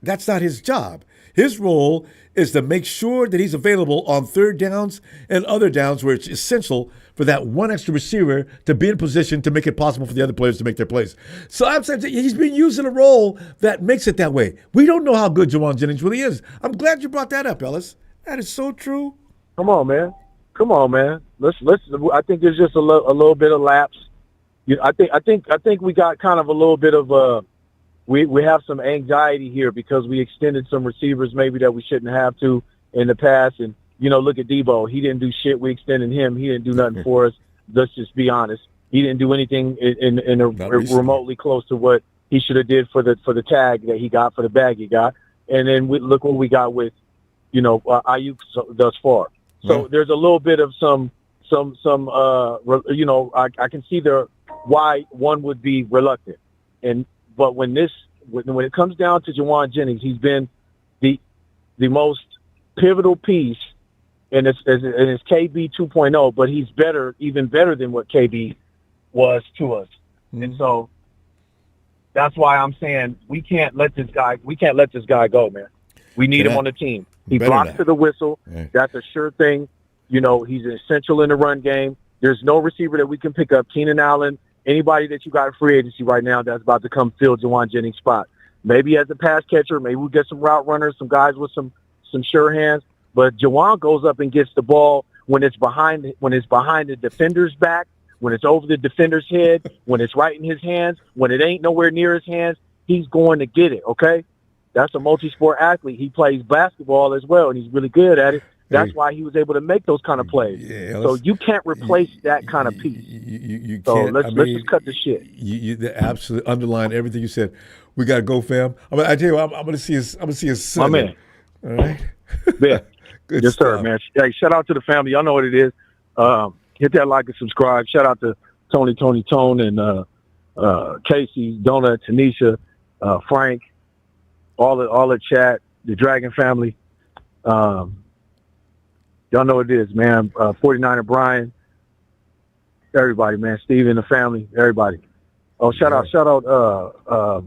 that's not his job. His role is to make sure that he's available on 3rd downs and other downs where it's essential for that one extra receiver to be in position to make it possible for the other players to make their plays. So I'm saying he's being used in a role that makes it that way. We don't know how good Jawan Jennings really is. I'm glad you brought that up, Ellis. That is so true. Come on, man. Let's. I think there's just a little bit of lapse. I think we got kind of a little bit of we have some anxiety here because we extended some receivers maybe that we shouldn't have to in the past. And look at Debo. He didn't do shit. We extended him. He didn't do nothing for us. Let's just be honest. He didn't do anything in remotely close to what he should have did for the tag that he got, for the bag he got. And then look what we got with Ayuk thus far. So there's a little bit of some I can see why one would be reluctant. But when it comes down to Jawan Jennings, he's been the most pivotal piece in his KB 2.0, but he's even better than what KB was to us. Mm-hmm. And so that's why I'm saying we can't let this guy go, man. We need him on the team. He blocks to the whistle. Yeah. That's a sure thing. He's essential in the run game. There's no receiver that we can pick up. Keenan Allen, anybody that you got in free agency right now that's about to come fill Jawan Jennings' spot. Maybe as a pass catcher, maybe we'll get some route runners, some guys with some sure hands. But Jawan goes up and gets the ball when it's behind the defender's back, when it's over the defender's head, when it's right in his hands, when it ain't nowhere near his hands, he's going to get it, okay? That's a multi-sport athlete. He plays basketball as well, and he's really good at it. That's why he was able to make those kind of plays. Yeah, so you can't replace that kind of piece. You so can't. Let's just cut the shit. You absolutely underline everything you said. We gotta go, fam. I tell you what, I'm gonna see his son. My man. All right. Yeah. Good yes, stuff. sir, man. Hey, shout out to the family. Y'all know what it is. Hit that like and subscribe. Shout out to Tony, and Casey, Donut, Tanisha, Frank, all the chat, the Dragon family. Y'all know what it is, man. 49er Brian, everybody, man. Steve and the family, everybody. Oh, shout out.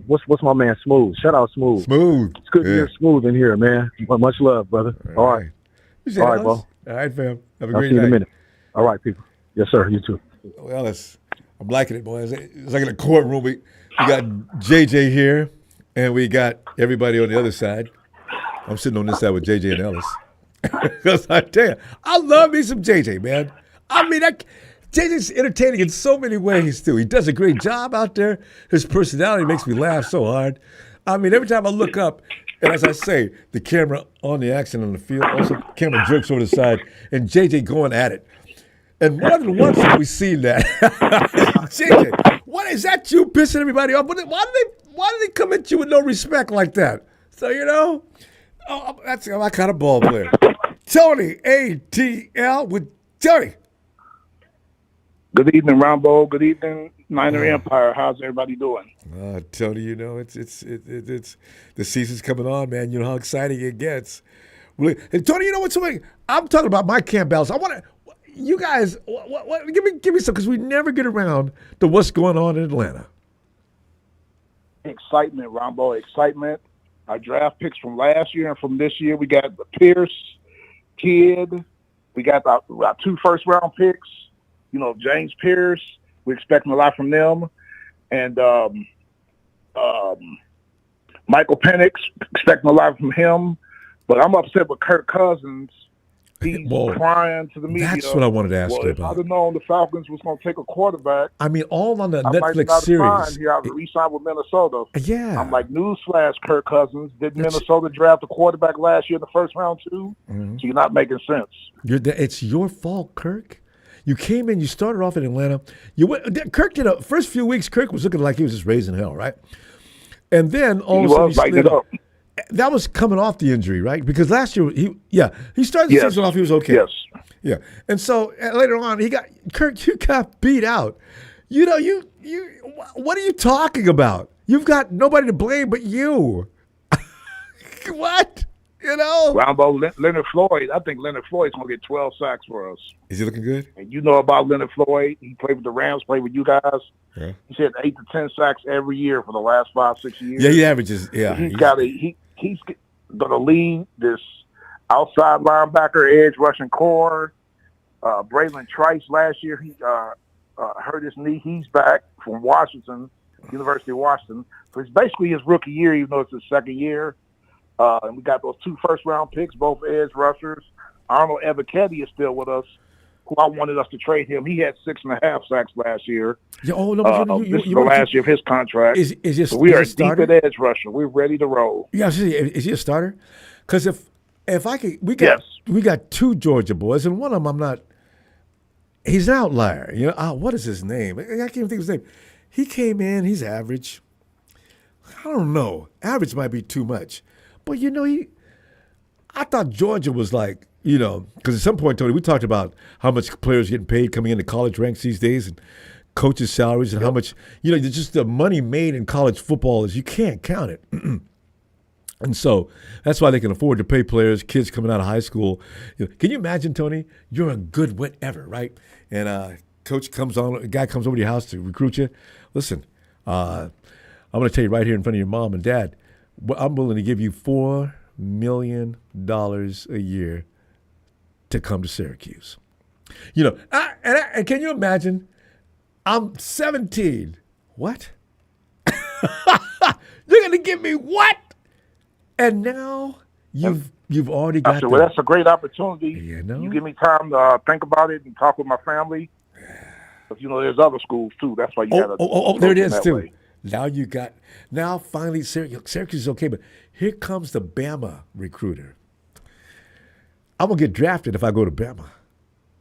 What's my man Smooth? Shout out Smooth. Smooth. It's good to hear Smooth in here, man. Much love, brother. All right. All right, bro. All right, fam. Have a I'll great see you night. in a minute. All right, people. Yes, sir. You too. Well, I'm liking it, boy. It's like in a courtroom. We got JJ here, and we got everybody on the other side. I'm sitting on this side with JJ and Ellis. Because I tell you, I love me some JJ, man. I mean, JJ's entertaining in so many ways, too. He does a great job out there. His personality makes me laugh so hard. I mean, every time I look up, and as I say, the camera on the action on the field, also camera jerks over the side, and JJ going at it. And more than once have we seen that. JJ, what is that you pissing everybody off? Why do they come at you with no respect like that? So, that's my kind of ball player. Tony, ATL with Tony. Good evening, Ronbo. Good evening, Niner Empire. How's everybody doing? Tony, it's the season's coming on, man. You know how exciting it gets. And Tony, you know what's something? I'm talking about my camp battles. I want to. You guys, give me some, because we never get around to what's going on in Atlanta. Excitement, Ronbo, excitement. Our draft picks from last year and from this year, we got the Pierce kid. We got our 2 first-round picks. James Pierce. We're expecting a lot from them. And Michael Penix, expecting a lot from him. But I'm upset with Kirk Cousins. He's crying to the media. That's what I wanted to ask you about. I'd have known the Falcons was going to take a quarterback. I mean, all on the I Netflix might series. not here. I would re-sign with Minnesota. Yeah. I'm like, newsflash, Kirk Cousins. Did Minnesota draft a quarterback last year in the first round too? Mm-hmm. So you're not making sense. It's your fault, Kirk. You came in, you started off in Atlanta. Kirk did first few weeks, Kirk was looking like he was just raising hell, right? And then all of a sudden he slid up. That was coming off the injury, right? Because last year he started the season off, he was okay. Yes. Yeah. And so later on you got beat out. What are you talking about? You've got nobody to blame but you. What? Ronbo, Leonard Floyd, I think Leonard Floyd's going to get 12 sacks for us. Is he looking good? And you know about Leonard Floyd. He played with the Rams, played with you guys. Yeah. He's had 8 to 10 sacks every year for the last 5-6 years. Yeah, he averages. Yeah. He's going to lead this outside linebacker, edge rushing core. Braylon Trice last year, he hurt his knee. He's back from Washington, University of Washington. So it's basically his rookie year, even though it's his second year. And we got those 2 first-round picks, both edge rushers. Arnold Ebiketie is still with us, who I wanted us to trade him. He had 6.5 sacks last year. Yeah, this is the last year of his contract. We are deep at edge rusher. We're ready to roll. Yeah, is he a starter? Because if I could, we got 2 Georgia boys, and one of them I'm not. He's an outlier. What is his name? I can't even think of his name. He came in. He's average. I don't know. Average might be too much. But, I thought Georgia was like, because at some point, Tony, we talked about how much players are getting paid coming into college ranks these days and coaches' salaries and how much, just the money made in college football is you can't count it. And so that's why they can afford to pay players, kids coming out of high school. Can you imagine, Tony, you're a good whatever, right? And a guy comes over to your house to recruit you. Listen, I'm going to tell you right here in front of your mom and dad, I'm willing to give you $4 million a year to come to Syracuse. And can you imagine? I'm 17. What? You're going to give me what? And now you've already got. Well, that's a great opportunity. You give me time to think about it and talk with my family. But there's other schools too. That's why you got to. Oh, there it is too. Way. Now finally Syracuse is okay, but here comes the Bama recruiter. I'm going to get drafted if I go to Bama.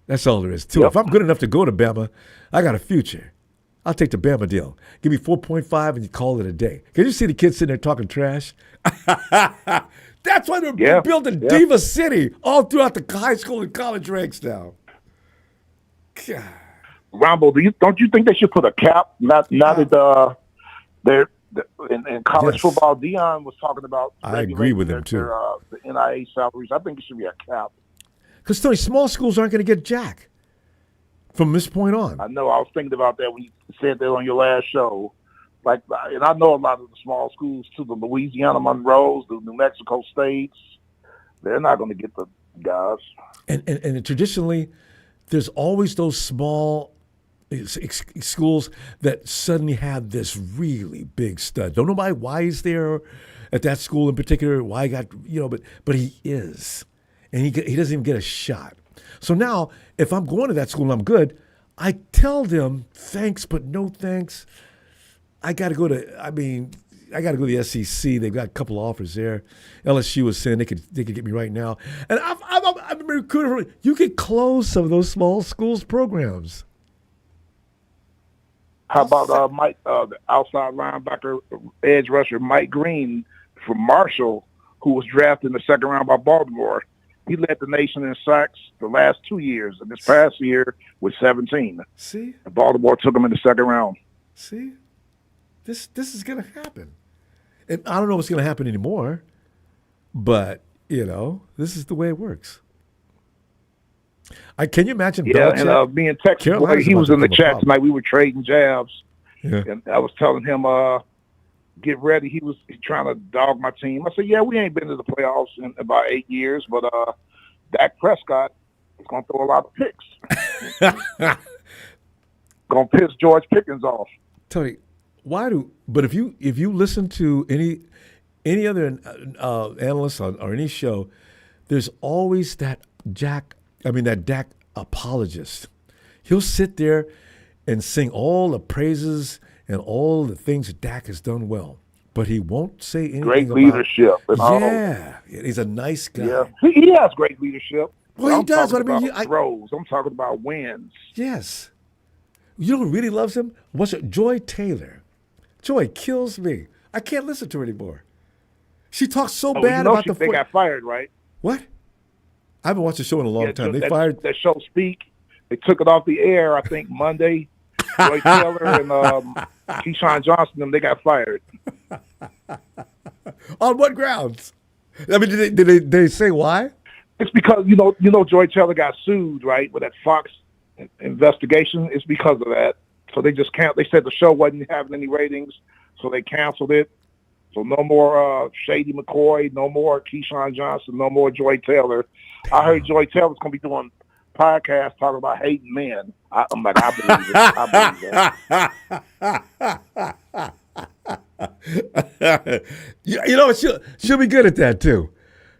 That's all there is to it. If I'm good enough to go to Bama, I got a future. I'll take the Bama deal. Give me 4.5 and you call it a day. Can you see the kids sitting there talking trash? That's why they're building Diva City all throughout the high school and college ranks now. God. Ronbo, don't you think they should put a cap? Not that they're in college football. Dion was talking about. I agree with him too. The NIA salaries. I think it should be a cap. Because Tony, small schools aren't going to get jack from this point on. I know. I was thinking about that when you said that on your last show. And I know a lot of the small schools too. The Louisiana Monroes, the New Mexico States. They're not going to get the guys. And traditionally, there's always those small schools that suddenly have this really big stud. Don't know why he's there at that school in particular, why he got, but he is. And he doesn't even get a shot. So now, if I'm going to that school and I'm good, I tell them thanks, but no thanks. I got to go to, I got to go to the SEC. They've got a couple offers there. LSU was saying they could get me right now. And I've been recruited. You could close some of those small schools programs. How about Mike, the outside linebacker, edge rusher, Mike Green from Marshall, who was drafted in the second round by Baltimore? He led the nation in sacks the last 2 years, and this past year was 17. See? And Baltimore took him in the second round. See? This is going to happen. And I don't know what's going to happen anymore, but, this is the way it works. Can you imagine Belichick? Yeah, and me and Texas, he was in the chat tonight. We were trading jabs, and I was telling him, get ready. He was trying to dog my team. I said, yeah, we ain't been to the playoffs in about 8 years, but Dak Prescott is going to throw a lot of picks. Going to piss George Pickens off. Tony, but if you listen to any other analyst or any show, there's always that Dak apologist. He'll sit there and sing all the praises and all the things that Dak has done well, but he won't say anything great about leadership. He's a nice guy. Yeah, he has great leadership. Well, he does. But throws. I'm talking about wins. Yes. You know who really loves him? What's it? Joy Taylor. Joy kills me. I can't listen to her anymore. She talks so bad about They got fired, right? What? I haven't watched the show in a long time. They fired that show. Speak. They took it off the air. I think Monday. Joy Taylor and Keyshawn Johnson. They got fired. On what grounds? I mean, did they say why? It's because Joy Taylor got sued, right, with that Fox investigation. It's because of that. So they just can't. They said the show wasn't having any ratings, so they canceled it. So no more Shady McCoy, no more Keyshawn Johnson, no more Joy Taylor. I heard Joy Taylor's going to be doing podcasts talking about hating men. I'm like, I believe it. You know, she'll be good at that too,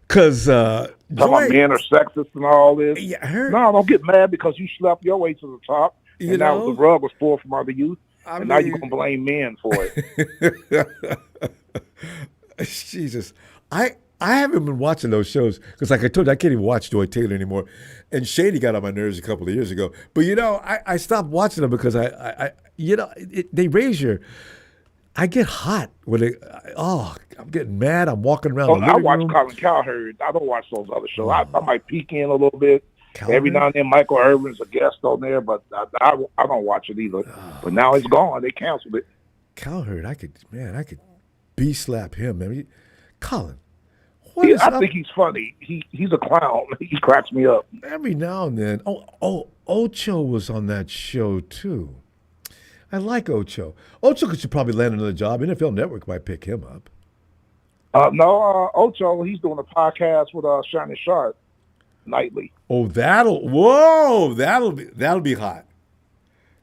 because talking about men are sexist and all this. Yeah, no, don't get mad because you slept your way to the top, and now the rug was pulled from under you, and now you're gonna blame men for it. Jesus, I haven't been watching those shows because, like I told you, I can't even watch Joy Taylor anymore. And Shady got on my nerves a couple of years ago. But I stopped watching them because they raise your. I get hot when I'm getting mad. I'm walking around. I watch Colin Cowherd. I don't watch those other shows. I might peek in a little bit. Cowherd? Every now and then, Michael Irvin's a guest on there, but I don't watch it either. But now it's gone. They canceled it. Cowherd, I could slap him, man. Colin. I think he's funny. He's a clown. He cracks me up. Every now and then. Ocho was on that show too. I like Ocho. Ocho should probably land another job. NFL Network might pick him up. No, Ocho, he's doing a podcast with Shannon Sharp nightly. Oh, that'll be hot.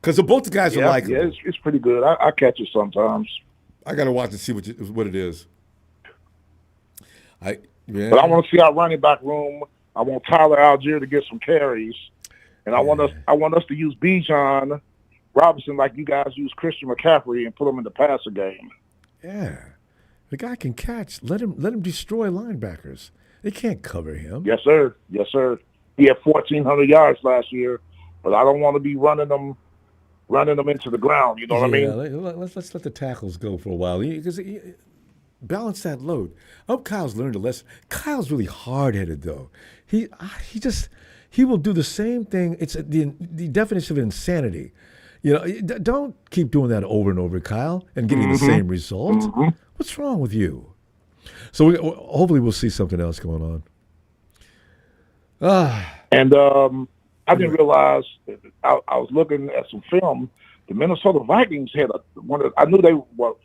Because both the guys are likable. Yeah, it's pretty good. I catch it sometimes. I got to watch and see what it is. But I want to see our running back room. I want Tyler Algier to get some carries, and I want us to use Bijan Robinson like you guys use Christian McCaffrey and put him in the passer game. Yeah, the guy can catch. Let him destroy linebackers. They can't cover him. Yes, sir. Yes, sir. He had 1,400 yards last year, but I don't want to be running them into the ground. You know what I mean? Let's let the tackles go for a while because. Balance that load. I hope Kyle's learned a lesson. Kyle's really hard-headed, though. He will do the same thing. It's the definition of insanity. Don't keep doing that over and over, Kyle, and getting the same result. Mm-hmm. What's wrong with you? So hopefully we'll see something else going on. And I didn't realize I was looking at some film. The Minnesota Vikings had I knew they were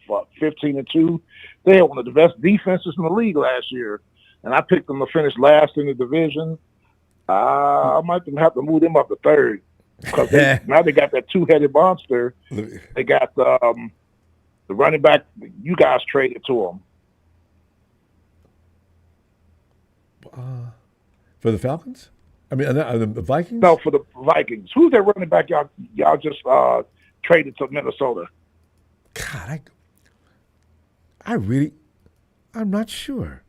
15-2. They had one of the best defenses in the league last year, and I picked them to finish last in the division. I might have to move them up to third because now they got that two-headed monster. They got the running back you guys traded to them. For the Falcons? I mean, the Vikings? No, for the Vikings. Who's their running back y'all just traded to Minnesota? God, I'm not sure.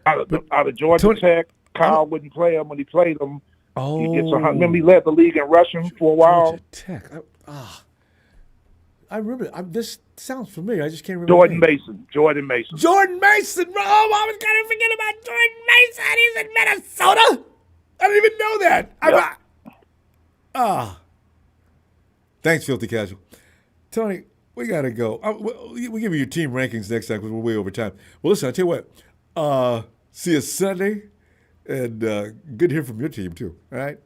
Out of Georgia Tech, Kyle wouldn't play him when he played him. He gets remember he led the league in rushing for a while. Georgia Tech. I remember. This sounds familiar. I just can't remember. Jordan Mason. Jordan Mason. Oh, I was going to forget about Jordan Mason. He's in Minnesota. I didn't even know that. Yep. Thanks, Filthy Casual. Tony, we got to go. We'll give you your team rankings next time because we're way over time. Well, listen, I'll tell you what. See you Sunday. And good to hear from your team, too. All right?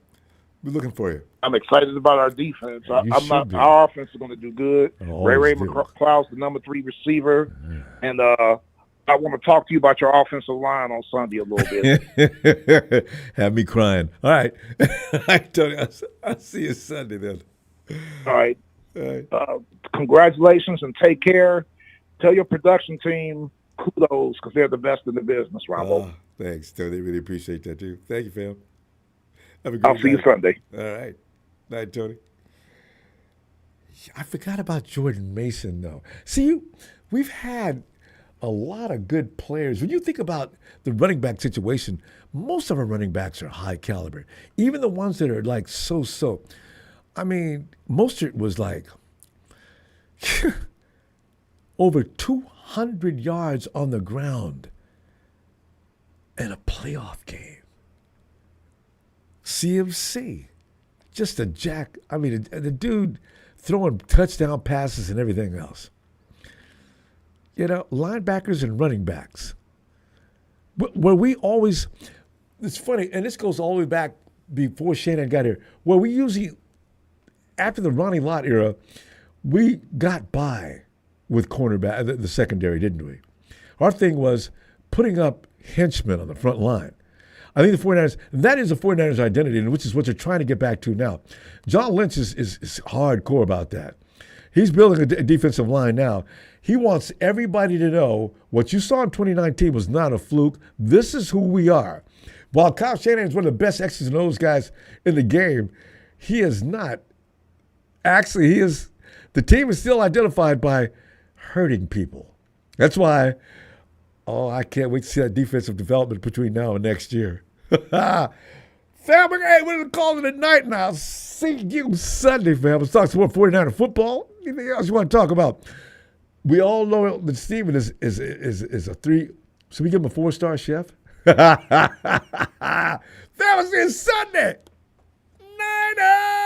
We're looking for you. I'm excited about our defense. Our offense is going to do good. Ray McCloud's the number 3 receiver. Yeah. And I want to talk to you about your offensive line on Sunday a little bit. Have me crying. All right. Tony, I'll see you Sunday then. All right. Congratulations and take care. Tell your production team kudos because they're the best in the business, Ronbo. Thanks, Tony. Really appreciate that, too. Thank you, fam. Have a great I'll see you Sunday. All right. Night, Tony. I forgot about Jordan Mason, though. See, we've had a lot of good players. When you think about the running back situation, most of our running backs are high caliber. Even the ones that are like so-so. I mean, Mostert was like over 200 yards on the ground in a playoff game. CMC, just a jack. I mean, the dude throwing touchdown passes and everything else. You know, linebackers and running backs. Where we always, it's funny, and this goes all the way back before Shannon got here, where we usually, after the Ronnie Lott era, we got by with cornerback, the secondary, didn't we? Our thing was putting up henchmen on the front line. I think the 49ers, that is the 49ers identity, and which is what they're trying to get back to now. John Lynch is hardcore about that. He's building a defensive line now. He wants everybody to know what you saw in 2019 was not a fluke. This is who we are. While Kyle Shanahan is one of the best X's and O's guys in the game, he is not. Actually, he is. The team is still identified by hurting people. That's why, I can't wait to see that defensive development between now and next year. Family, hey, we're going to call it a night now. See you Sunday, fam. Let's talk some more 49er football. Anything else you want to talk about? We all know that Steven is a 3. Should we give him a 4-star chef? That was this Sunday. Night.